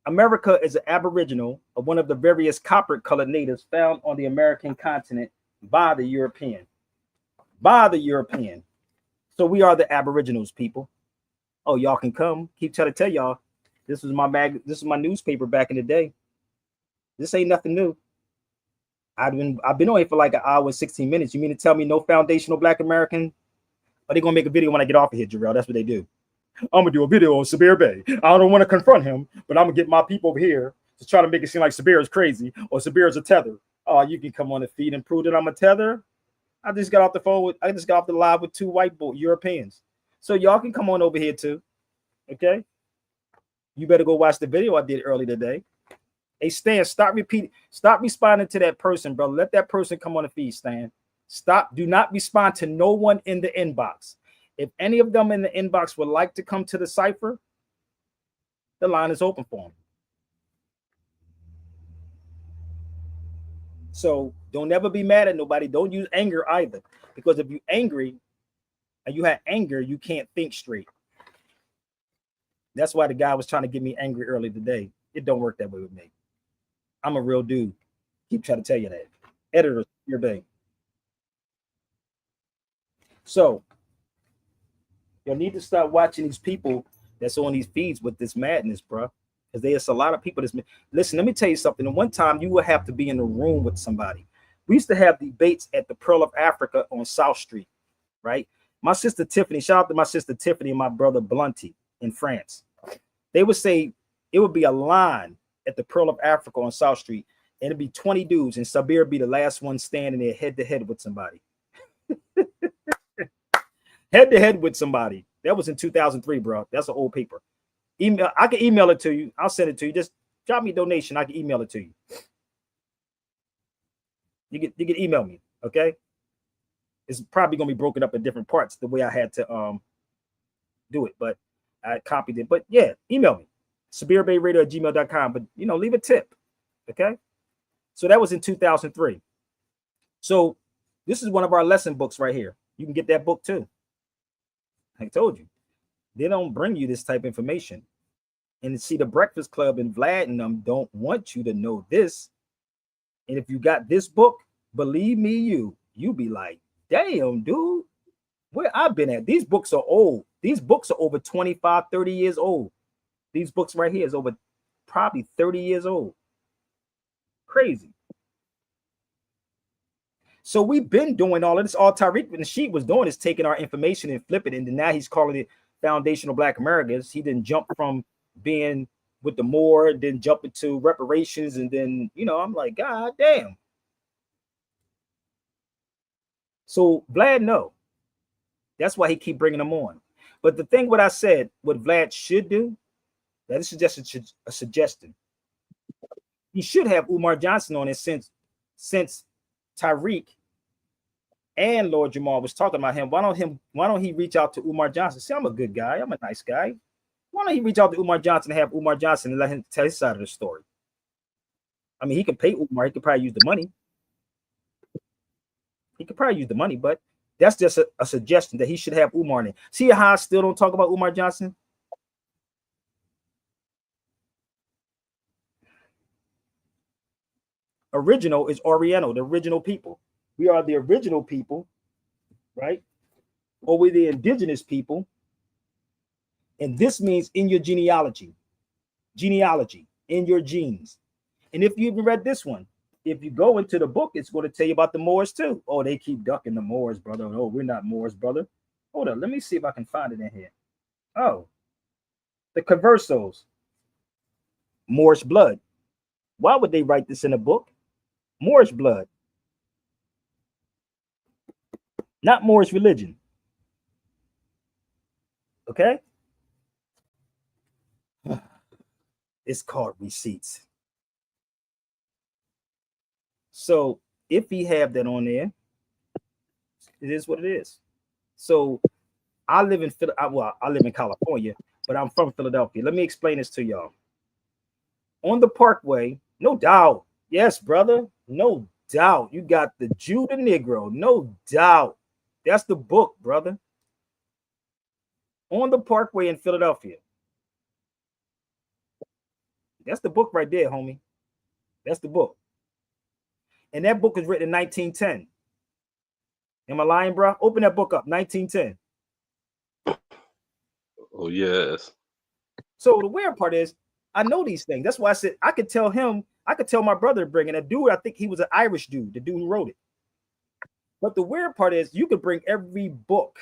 America is an aboriginal of one of the various copper-colored natives found on the American continent by the European. By the European. So we are the aboriginals, people. Oh, y'all can come. Keep trying to tell y'all. This was my newspaper back in the day. This ain't nothing new. I've been on here for like an hour and 16 minutes. You mean to tell me no foundational Black American? Are they gonna make a video when I get off of here, Jarrell? That's what they do. I'm gonna do a video on Sabir Bey. I don't want to confront him, but I'm gonna get my people over here to try to make it seem like Sabir is crazy or Sabir is a tether. Oh, you can come on the feed and prove that I'm a tether. I just got off the live with two white Europeans. So y'all can come on over here too. Okay. You better go watch the video I did earlier today. Hey, Stan, stop responding to that person, brother. Let that person come on the feed, Stan. Stop. Do not respond to no one in the inbox. If any of them in the inbox would like to come to the cipher, the line is open for them. So don't ever be mad at nobody. Don't use anger either. Because if you're angry and you have anger, you can't think straight. That's why the guy was trying to get me angry early today. It don't work that way with me. I'm a real dude. Keep trying to tell you that. Editor, your day. So you'll need to start watching these people that's on these feeds with this madness, bro. Because there's a lot of people that's... Listen, let me tell you something. And one time you would have to be in a room with somebody. We used to have debates at the Pearl of Africa on South Street, right? My sister Tiffany, shout out to my sister Tiffany and my brother Blunty in France. They would say it would be a line at the Pearl of Africa on South Street, and it'd be 20 dudes, and Sabir be the last one standing there head to head with somebody. Head to head with somebody. That was in 2003, bro. That's an old paper. Email. I can email it to you. I'll send it to you. Just drop me a donation. I can email it to you. You can email me. Okay. It's probably gonna be broken up in different parts the way I had to do it, but I copied it. But yeah, email me. SabirBayRadio@gmail.com. But leave a tip. Okay. So that was in 2003. So this is one of our lesson books right here. You can get that book too. I told you, they don't bring you this type of information. And see, the Breakfast Club and Vlad and them don't want you to know this. And if you got this book, believe me, you be like, damn, dude, where I've been at. These books are old. These books are over 25, 30 years old. These books right here is over probably 30 years old. Crazy. So we've been doing all of this. All Tariq Nasheed was doing is taking our information and flipping it. And now he's calling it foundational Black Americans. He didn't jump from being with the Moor, then jump into reparations. And then, I'm like, God damn. So Vlad, no. That's why he keep bringing them on. But the thing, what I said, what Vlad should do, that is just a suggestion. He should have Umar Johnson on it since Tariq and Lord Jamar was talking about him. Why don't he reach out to Umar Johnson? See, I'm a good guy. I'm a nice guy. Why don't he reach out to Umar Johnson and have Umar Johnson and let him tell his side of the story? I mean, he could pay Umar. He could probably use the money. But that's just a suggestion that he should have Umar in it. See how I still don't talk about Umar Johnson? Original is Oriental, the original people. We are the original people, right? Or we're the indigenous people. And this means in your genealogy, in your genes. And if you even read this one, if you go into the book, it's going to tell you about the Moors too. Oh, they keep ducking the Moors, brother. Oh, we're not Moors, brother. Hold on, let me see if I can find it in here. Oh, the Conversos, Moorish blood. Why would they write this in a book? Moorish blood, not Moorish religion. Okay? It's called receipts. So if he have that on there, it is what it is. So I live in I live in California, but I'm from Philadelphia. Let me explain this to y'all. On the Parkway, no doubt. Yes, brother, no doubt. You got the Jew, the Negro, no doubt. That's the book, brother. On the Parkway in Philadelphia. That's the book right there, homie. That's the book. And that book was written in 1910. Am I lying, bro? Open that book up, 1910. Oh, yes. So the weird part is, I know these things. That's why I said I could tell him, I could tell my brother to bring in a dude. I think he was an Irish dude, the dude who wrote it. But the weird part is, you could bring every book,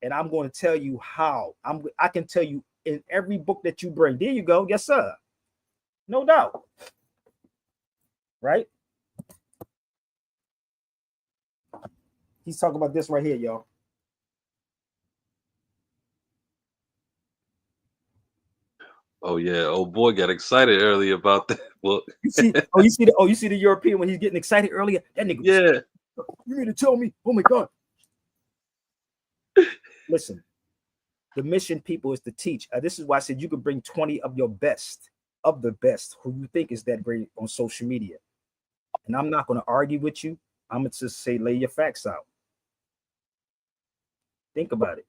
and I'm going to tell you how. I can tell you in every book that you bring. There you go. Yes, sir. No doubt. Right? He's talking about this right here, y'all. Oh yeah, old boy got excited earlier about that book. You see the European when he's getting excited earlier. That nigga. Yeah. You mean to tell me? Oh my God. Listen, the mission, people, is to teach. This is why I said you could bring 20 of your best, of the best, who you think is that great on social media. And I'm not going to argue with you. I'm going to just say, lay your facts out. Think about it.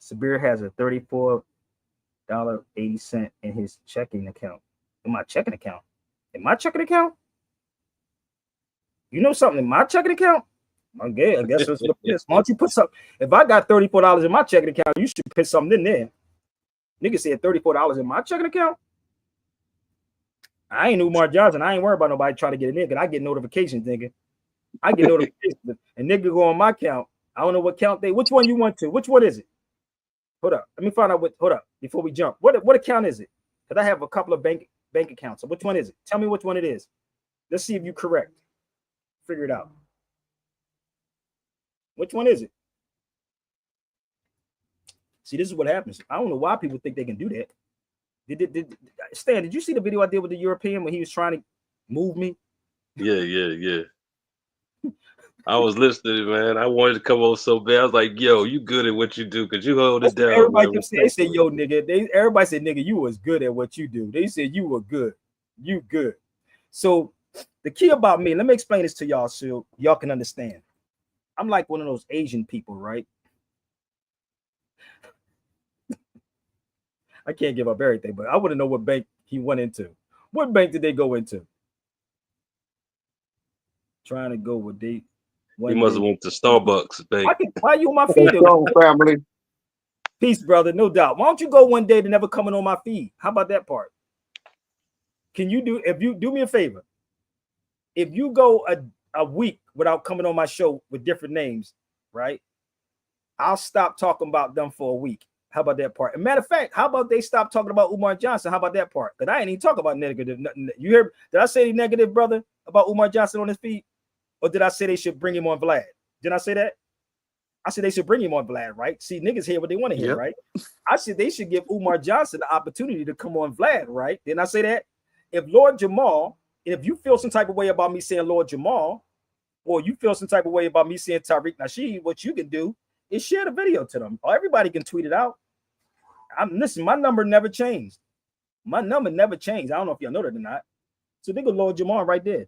Sabir has a $34.80 in his checking account. In my checking account? In my checking account? You know something in my checking account? Okay, I guess that's what it is. Why don't you put something? If I got $34 in my checking account, you should put something in there. Nigga said $34 in my checking account. I ain't Umar Johnson. I ain't worried about nobody trying to get it in, because I get notifications, nigga. I get notifications. And nigga go on my account. I don't know what count they. Which one you want to? Which one is it? Hold up. Let me find out hold up before we jump. What account is it? Because I have a couple of bank accounts. So which one is it? Tell me which one it is. Let's see if you're correct. Figure it out. Which one is it? See, this is what happens. I don't know why people think they can do that. Stan, did you see the video I did with the European when he was trying to move me? Yeah. I was listening, man. I wanted to come on so bad. I was like, yo, you good at what you do, because you hold it down. Everybody kept saying, they said, yo, nigga. Everybody said, nigga, you was good at what you do. They said you were good. You good. So the key about me, let me explain this to y'all so y'all can understand. I'm like one of those Asian people, right? I can't give up everything, but I want to know what bank he went into. What bank did they go into? Trying to go with they. He must have went to Starbucks, bank. Why you on my feed? Family. Peace, brother, no doubt. Why don't you go one day to never coming on my feed? How about that part? Can you do, if you do me a favor, if you go a week without coming on my show with different names, right? I'll stop talking about them for a week. How about that part? And matter of fact, how about they stop talking about Umar Johnson? How about that part? Because I ain't even talk about negative. Nothing. You hear? Did I say any negative, brother, about Umar Johnson on his feed? Or did I say they should bring him on Vlad? Did I say that? I said they should bring him on Vlad, right? See, niggas hear what they want to hear, right? I said they should give Umar Johnson the opportunity to come on Vlad, right? Didn't I say that? If Lord Jamar, if you feel some type of way about me saying Lord Jamar, or you feel some type of way about me saying Tariq Nasheed, what you can do is share the video to them. Or everybody can tweet it out. Listen, my number never changed. My number never changed. I don't know if y'all know that or not. So they go Lord Jamar right there.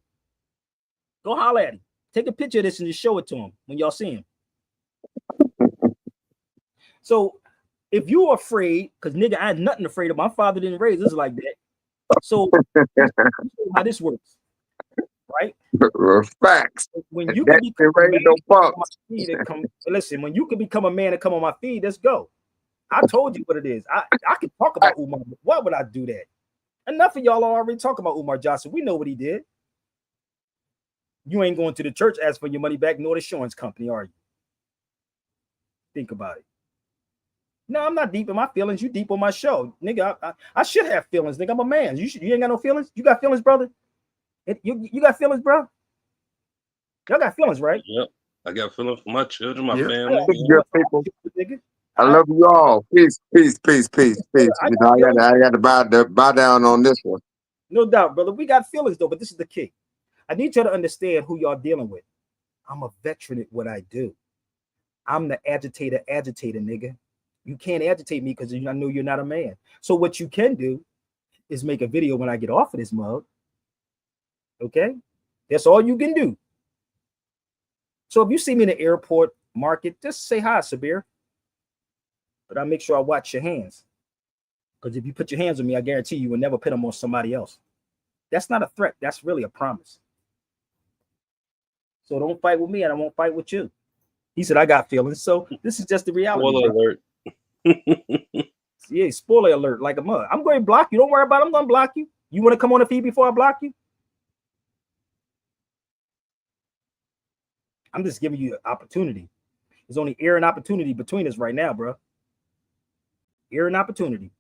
Go holler at him. Take a picture of this and just show it to him when y'all see him. So if you're afraid, because nigga, I had nothing afraid of. My father didn't raise us like that. So how this works, right? Facts. When you can become a man to come on my feed and come, listen, when you can become a man to come on my feed, let's go. I told you what it is. I can talk about Umar. Why would I do that? Enough of y'all are already talking about Umar Johnson. We know what he did. You ain't going to the church asking for your money back, nor the insurance company, are you? Think about it. No, I'm not deep in my feelings. You deep on my show. Nigga, I should have feelings. Nigga, I'm a man. You ain't got no feelings? You got feelings, brother? You got feelings, bro? Y'all got feelings, right? Yep. I got feelings for my children, my Yeah. family. Good people. I love you all. Peace, peace, peace, peace, peace. I You know, I got to bow down on this one. No doubt, brother. We got feelings though, but this is the key. I need y'all to understand who y'all dealing with. I'm a veteran at what I do. I'm the agitator, nigga. You can't agitate me because I know you're not a man. So what you can do is make a video when I get off of this mug. Okay? That's all you can do. So if you see me in the airport market, just say hi, Sabir. But I make sure I watch your hands. Because if you put your hands on me, I guarantee you will never put them on somebody else. That's not a threat. That's really a promise. So don't fight with me and I won't fight with you. He said, I got feelings. So this is just the reality. Spoiler alert. Yeah, spoiler alert like a mug. I'm going to block you. Don't worry about it. I'm going to block you. You want to come on the feed before I block you? I'm just giving you an opportunity. There's only air and opportunity between us right now, bro. Air and opportunity.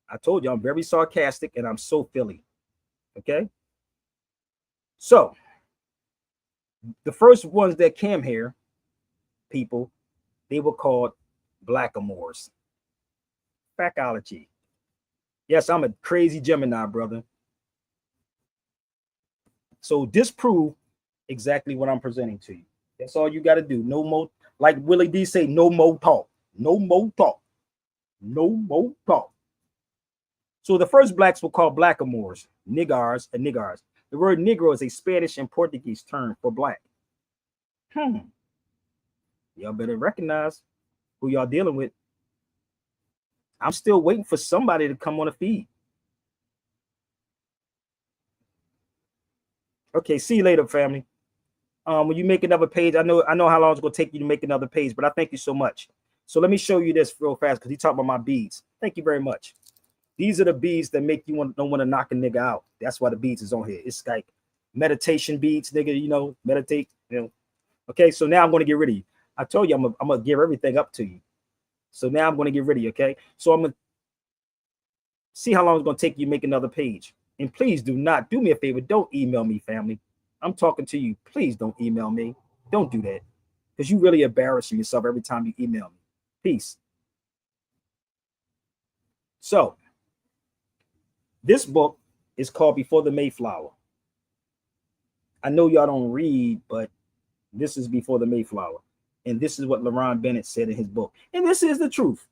I told you I'm very sarcastic and I'm so Philly. Okay? So, the first ones that came here, people, they were called blackamoors. Fackology. Yes, I'm a crazy Gemini, brother. So disprove exactly what I'm presenting to you. That's all you got to do. No more, like Willie D say, no more talk. No more talk. No more talk. So the first blacks were called blackamoors, niggars, and niggars. The word negro is a Spanish and Portuguese term for black. Y'all better recognize who y'all dealing with. I'm still waiting for somebody to come on the feed. Okay, see you later, family. When you make another page, I know how long it's gonna take you to make another page, but I thank you so much. So let me show you this real fast because he talked about my beads. Thank you very much. These are the beads that make you don't want to knock a nigga out. That's why the beads is on here. It's like meditation beads, nigga. You know, meditate. You know. Okay, so now I'm gonna get rid of you. I told you I'm gonna give everything up to you. So now I'm gonna get rid of you. Okay, so I'm gonna see how long it's gonna take you to make another page. And please do not do me a favor. Don't email me, family. I'm talking to you. Please don't email me. Don't do that because you really embarrassing yourself every time you email me. Peace. So this book is called Before the Mayflower. I know y'all don't read, but this is Before the Mayflower. And this is what LaRon Bennett said in his book. And this is the truth.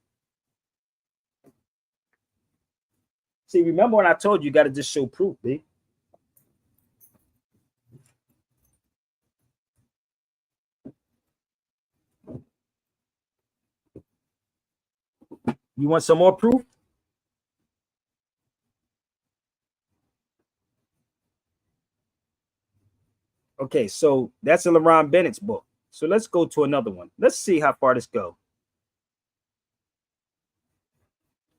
See, remember when I told you, you got to just show proof, B. You want some more proof? Okay, so that's in LaRon Bennett's book. So let's go to another one. Let's see how far this goes.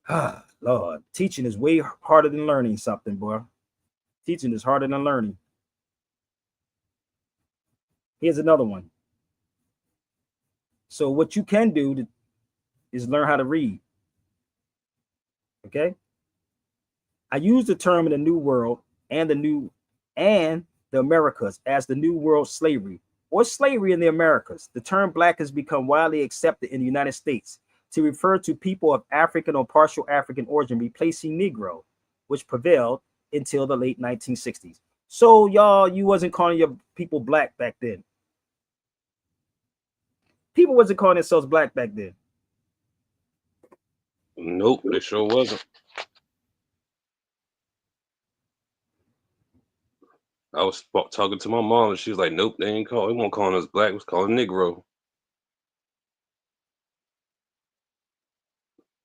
Ah, Lord, teaching is way harder than learning something, boy. Teaching is harder than learning. Here's another one. So what you can do is learn how to read. Okay. I use the term in the New World and the Americas as the New World slavery or slavery in the Americas. The term black has become widely accepted in the United States to refer to people of African or partial African origin, replacing Negro, which prevailed until the late 1960s. So y'all, you wasn't calling your people black back then. People wasn't calling themselves black back then. Nope, they sure wasn't. I was talking to my mom and she was like, nope, they won't calling us black, it was calling Negro.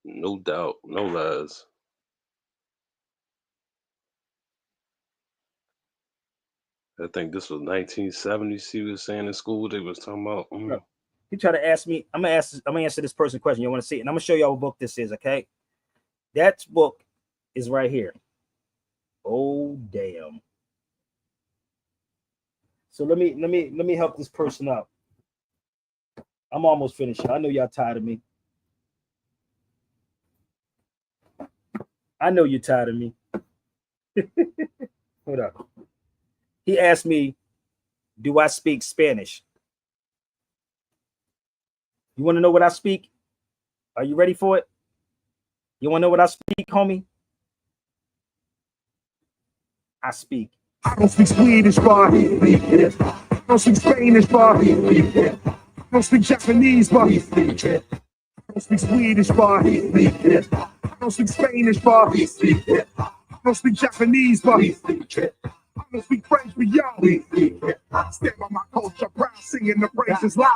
No doubt, no lies. I think this was 1970. She was saying in school they was talking about. He tried to ask me. I'm gonna answer this person's question. You want to see it? And I'm gonna show y'all what book this is. Okay, that book is right here. Oh damn. So let me help this person out. I'm almost finished. I know y'all tired of me. I know you're tired of me. Hold up. He asked me, do I speak Spanish? You want to know what I speak? Are you ready for it? You want to know what I speak, homie? I speak. I don't speak Swedish, but I don't speak Spanish, but I don't speak Japanese, but I don't speak Swedish, but I don't speak Spanish, but I don't speak Japanese, but I don't speak French, but yo, stand by my culture, proud, singing the praises loud.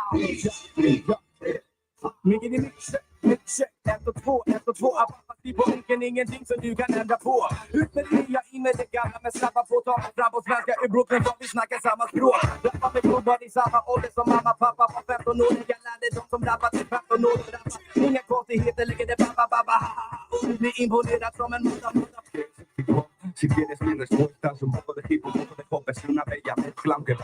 Efter två, apati på micken, ingenting som du kan ändra på. Ut med det nya, in med det gamla, med snabba på, ta mig fram på svenska i Brooklyn, för vi snackar samma språk. Rappar med klubbar i samma ålder som mamma, pappa var 15 år, jag lärde dem som rappar till 15 år. Inga konstigheter, lägger det babba, och du blir imponerad som en mother. Si tienes mi respuesta, es un poco de hip, un poco de pop, es una bella mezcla, aunque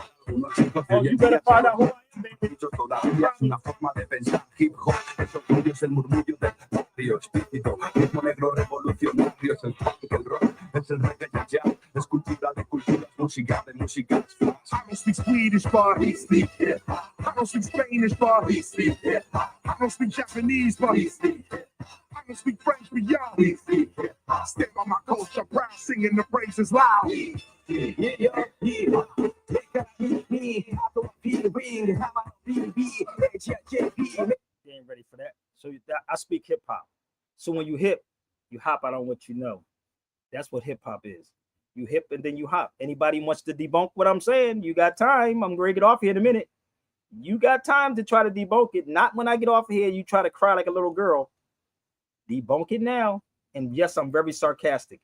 Oh, you better find out who I am, baby. todavía es una forma de pensar. Hip hop, eso tuyo es el murmullo del barrio explícito. Ritmo negro revolucionario, es el punk, el rock, es el reggae y el jazz, es cultura de culturas, música de músicas. I don't speak Swedish, but he speak it. I don't speak Spanish, but he speak it. I don't speak Japanese, but he speak it. I don't speak French, but y'all stand by my culture, proud, singing the praises loud. Getting ready for that. So I speak hip hop. So when you hip, you hop out on what you know. That's what hip hop is. You hip and then you hop. Anybody wants to debunk what I'm saying? You got time. I'm gonna get off here in a minute. You got time to try to debunk it. Not when I get off here, you try to cry like a little girl. Debunk it now. And yes, I'm very sarcastic.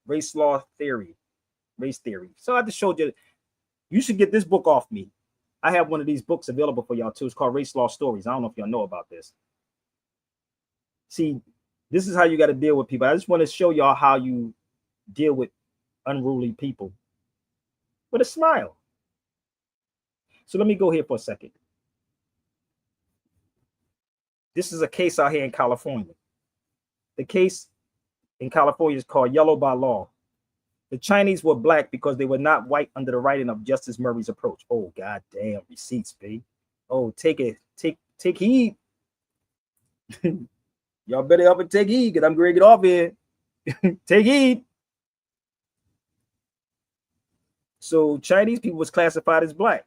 Race theory. So I just showed you. You should get this book off me. I have one of these books available for y'all too. It's called Race Law Stories. I don't know if y'all know about this. See, this is how you got to deal with people. I just want to show y'all how you deal with unruly people with a smile. So let me go here for a second. This is a case out here in California. The case in California is called Yellow by Law. The Chinese were black because they were not white under the writing of Justice Murray's approach. Oh, goddamn receipts, B. Oh, take heed. Y'all better help and take heed, because I'm going to get off here. Take heed. So Chinese people was classified as black.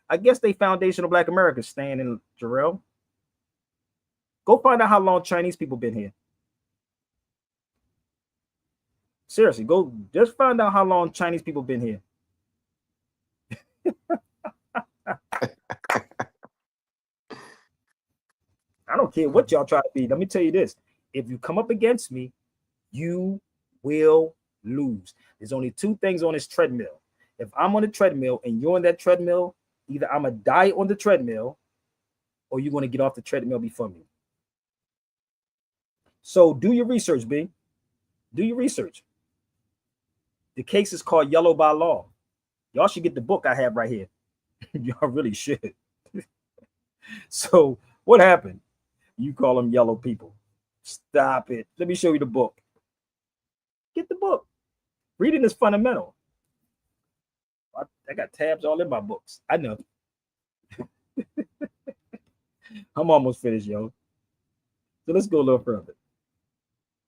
I guess they foundational black Americans staying in Jarrell. Go find out how long Chinese people been here. Seriously, go just find out how long Chinese people been here. I don't care what y'all try to be. Let me tell you this. If you come up against me, you will lose. There's only two things on this treadmill. If I'm on the treadmill and you're on that treadmill, either I'm going to die on the treadmill or you're going to get off the treadmill before me. So do your research, B. Do your research. The case is called Yellow by Law. Y'all should get the book I have right here. Y'all really should. So what happened? You call them yellow people. Stop it. Let me show you the book. Get the book. Reading is fundamental. I got tabs all in my books. I know. I'm almost finished, yo. So let's go a little further.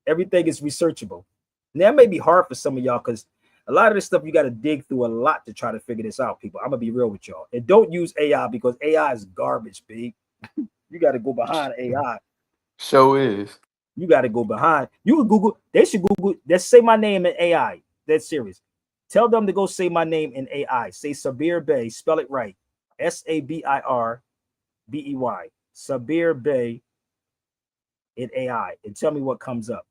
Everything is researchable. Now, that may be hard for some of y'all because a lot of this stuff you got to dig through a lot to try to figure this out, people. I'm going to be real with y'all. And don't use AI because AI is garbage, big. You got to go behind AI. Show is. You got to go behind. You can Google. They should Google. Let's say my name in AI. That's serious. Tell them to go say my name in AI. Say Sabir Bey. Spell it right. Sabirbey. Sabir Bey in AI. And tell me what comes up.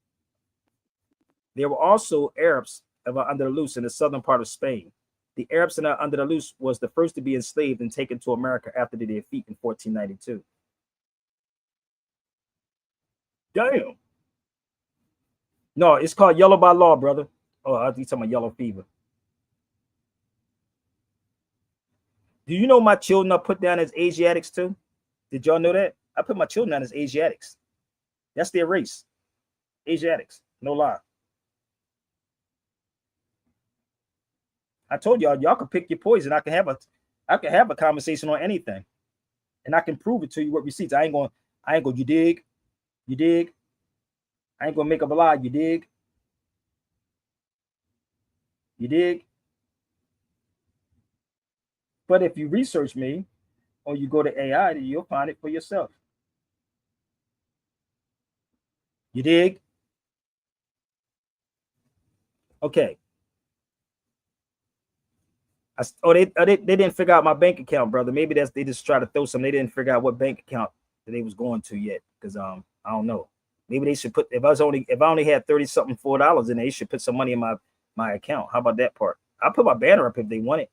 There were also Arabs of Andalus in the southern part of Spain. The Arabs in Andalus was the first to be enslaved and taken to America after the defeat in 1492. Damn. No, it's called Yellow by Law, brother. Oh, I think talking about yellow fever. Do you know my children are put down as Asiatics too? Did y'all know that? I put my children down as Asiatics. That's their race. Asiatics. No lie. I told y'all could pick your poison. I can have a conversation on anything. And I can prove it to you with receipts. I ain't going, you dig? You dig? I ain't gonna make up a lie, you dig? You dig? But if you research me or you go to AI, you'll find it for yourself. You dig? Okay. They didn't figure out my bank account, brother. Maybe they just try to throw some. They didn't figure out what bank account that they was going to yet, because I don't know. Maybe they should put, if I only had 30 something $4 in there, they should put some money in my account. How about that part? I'll put my banner up if they want it.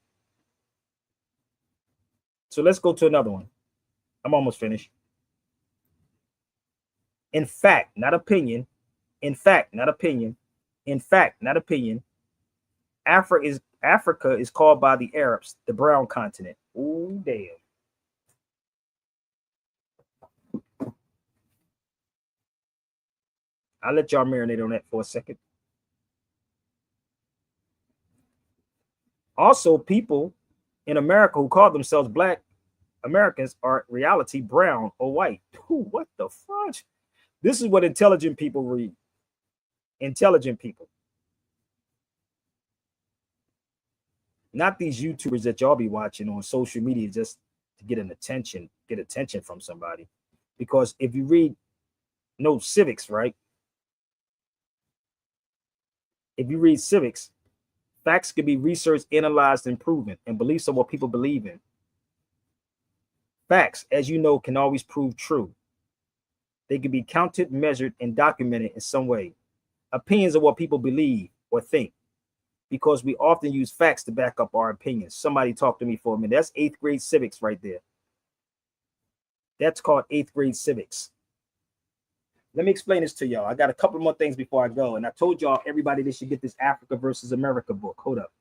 So let's go to another one. I'm almost finished. In fact, not opinion. In fact, not opinion. In fact, not opinion. Africa is called by the Arabs the brown continent. Ooh, damn. I'll let y'all marinate on that for a second. Also, people in America who call themselves Black Americans are in reality brown or white. Ooh, what the fudge? This is what intelligent people read. Intelligent people. Not these YouTubers that y'all be watching on social media just to get attention from somebody. Because if you read civics, right? If you read civics, facts can be researched, analyzed, and proven, and beliefs are what people believe in. Facts, as you know, can always prove true. They can be counted, measured, and documented in some way. Opinions are what people believe or think, because we often use facts to back up our opinions. Somebody talk to me for a minute. That's 8th grade civics right there. That's called 8th grade civics. Let me explain this to y'all. I got a couple more things before I go. And I told y'all, everybody, they should get this Africa versus America book. Hold up.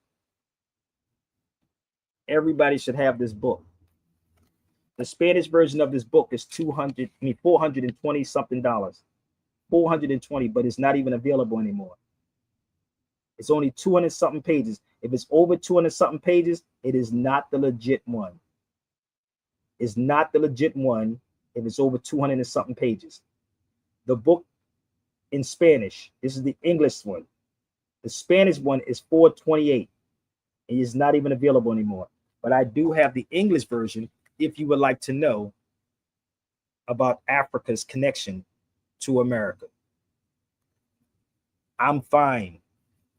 Everybody should have this book. The Spanish version of this book is $420 something. 420, but it's not even available anymore. It's only 200 something pages. If it's over 200 something pages, it is not the legit one. It's not the legit one if it's over 200 and something pages. The book in Spanish, this is the English one. The Spanish one is 428. It is not even available anymore. But I do have the English version if you would like to know about Africa's connection to America. I'm fine.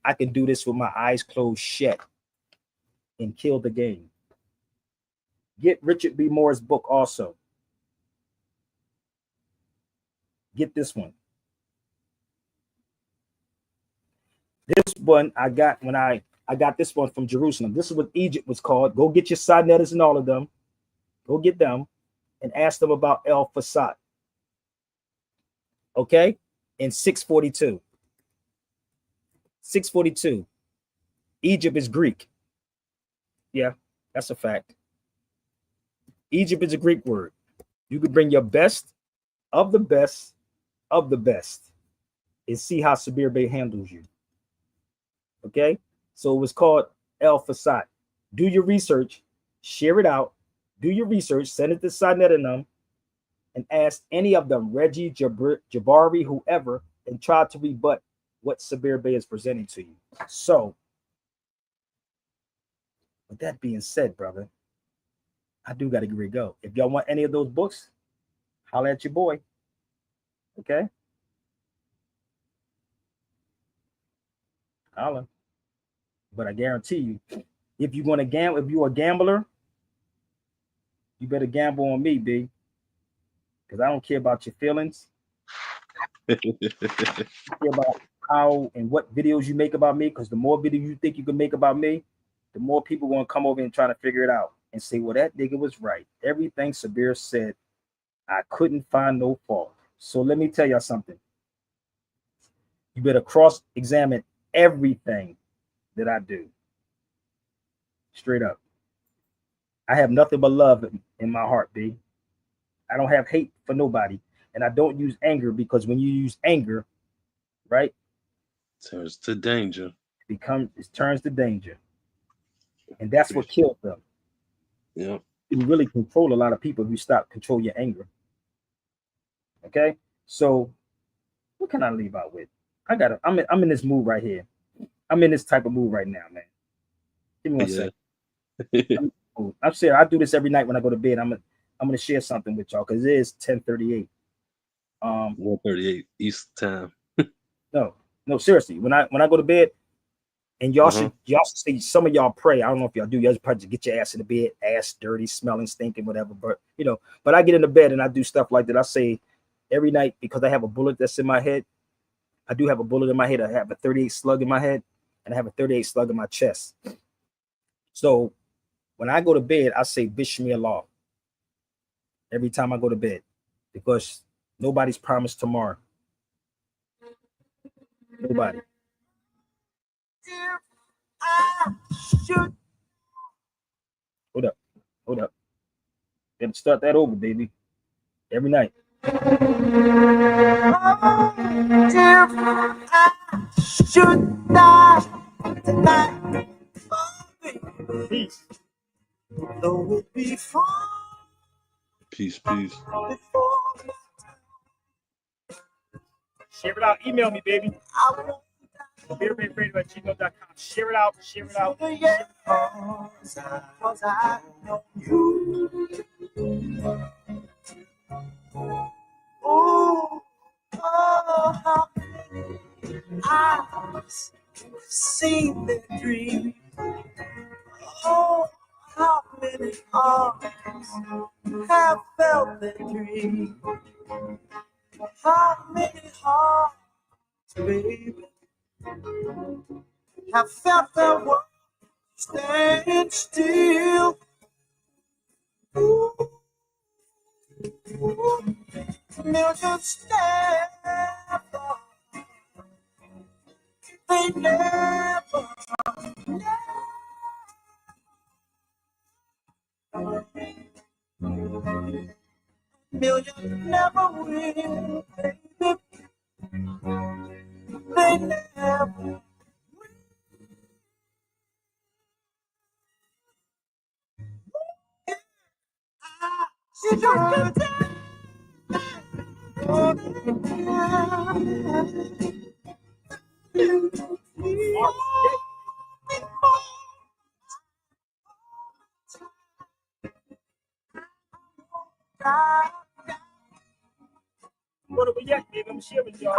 I can do this with my eyes closed shut and kill the game. Get Richard B. Moore's book also. Get this one. This one I got when I got this one from Jerusalem. This is what Egypt was called. Go get your Sinetters and all of them. Go get them and ask them about El Fasad. Okay? In 642. 642. Egypt is Greek. Yeah, that's a fact. Egypt is a Greek word. You could bring your best of the best of the best and see how Sabir Bey handles you. Okay? So it was called El Fasad. Do your research, share it out, do your research, send it to Sinet and them, and ask any of them, Reggie, Jabari, whoever, and try to rebut what Sabir Bey is presenting to you. So, with that being said, brother, I do got to go. If y'all want any of those books, holler at your boy. Okay? Holler. But I guarantee you, if you're going to gamble, if you're a gambler, you better gamble on me, B. Because I don't care about your feelings. I care about how and what videos you make about me. Because the more videos you think you can make about me, the more people want to come over and try to figure it out and say, well, that nigga was right. Everything Sabir said, I couldn't find no fault. So let me tell y'all something. You better cross-examine everything that I do. Straight up. I have nothing but love in my heart, B. I don't have hate for nobody. And I don't use anger, because when you use anger, right, Turns to danger. it turns to danger. And that's what killed them. Yeah. You can really control a lot of people if you stop control your anger. Okay? So what can I leave out with? I'm in this mood right here. I'm in this type of mood right now, man. Give me one second. I'm saying I do this every night when I go to bed. I'm gonna share something with y'all because it is 10:38. 1:38 East time. No, seriously. When I go to bed, and y'all should see, some of y'all pray. I don't know if y'all do. Y'all probably get your ass in the bed, ass dirty, smelling, stinking, whatever. But but I get in the bed and I do stuff like that. I say every night, because I have a bullet that's in my head. I do have a bullet in my head. I have a 38 slug in my head, and I have a 38 slug in my chest. So when I go to bed, I say Bismillah every time I go to bed, because nobody's promised tomorrow. Nobody. Hold up. Gotta start that over, baby. Every night. Should die tonight. Peace. Though it be far. Peace. Share it out. Email me, baby. VLADTV@gmail.com. Share it out. Cause I know you. Oh, how I've seen the dream. Oh, how many arms have felt the dream. How many hearts, baby, have felt the world stand still. Ooh, millions never, they never. Millions never will, baby. They never. She just what are we at, baby? I'm sharing with y'all.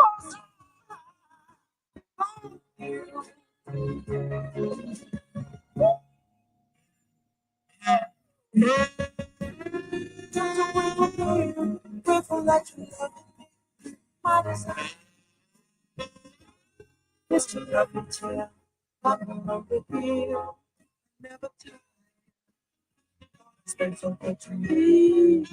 It's to love you till I'm over here. Never tell. It's been so good to me.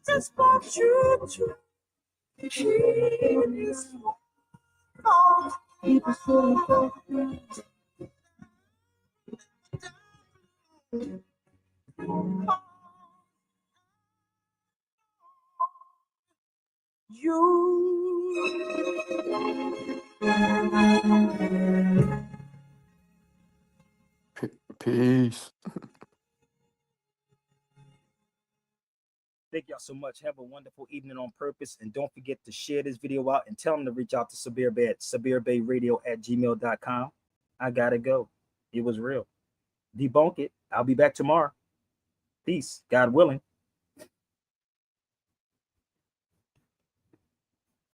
Just want you to hear this song. People so Peace. Thank y'all so much. Have a wonderful evening on purpose. And don't forget to share this video out and tell them to reach out to Sabir Bay at SabirBayRadio@gmail.com. I gotta go. It was real. Debunk it. I'll be back tomorrow. Peace. God willing.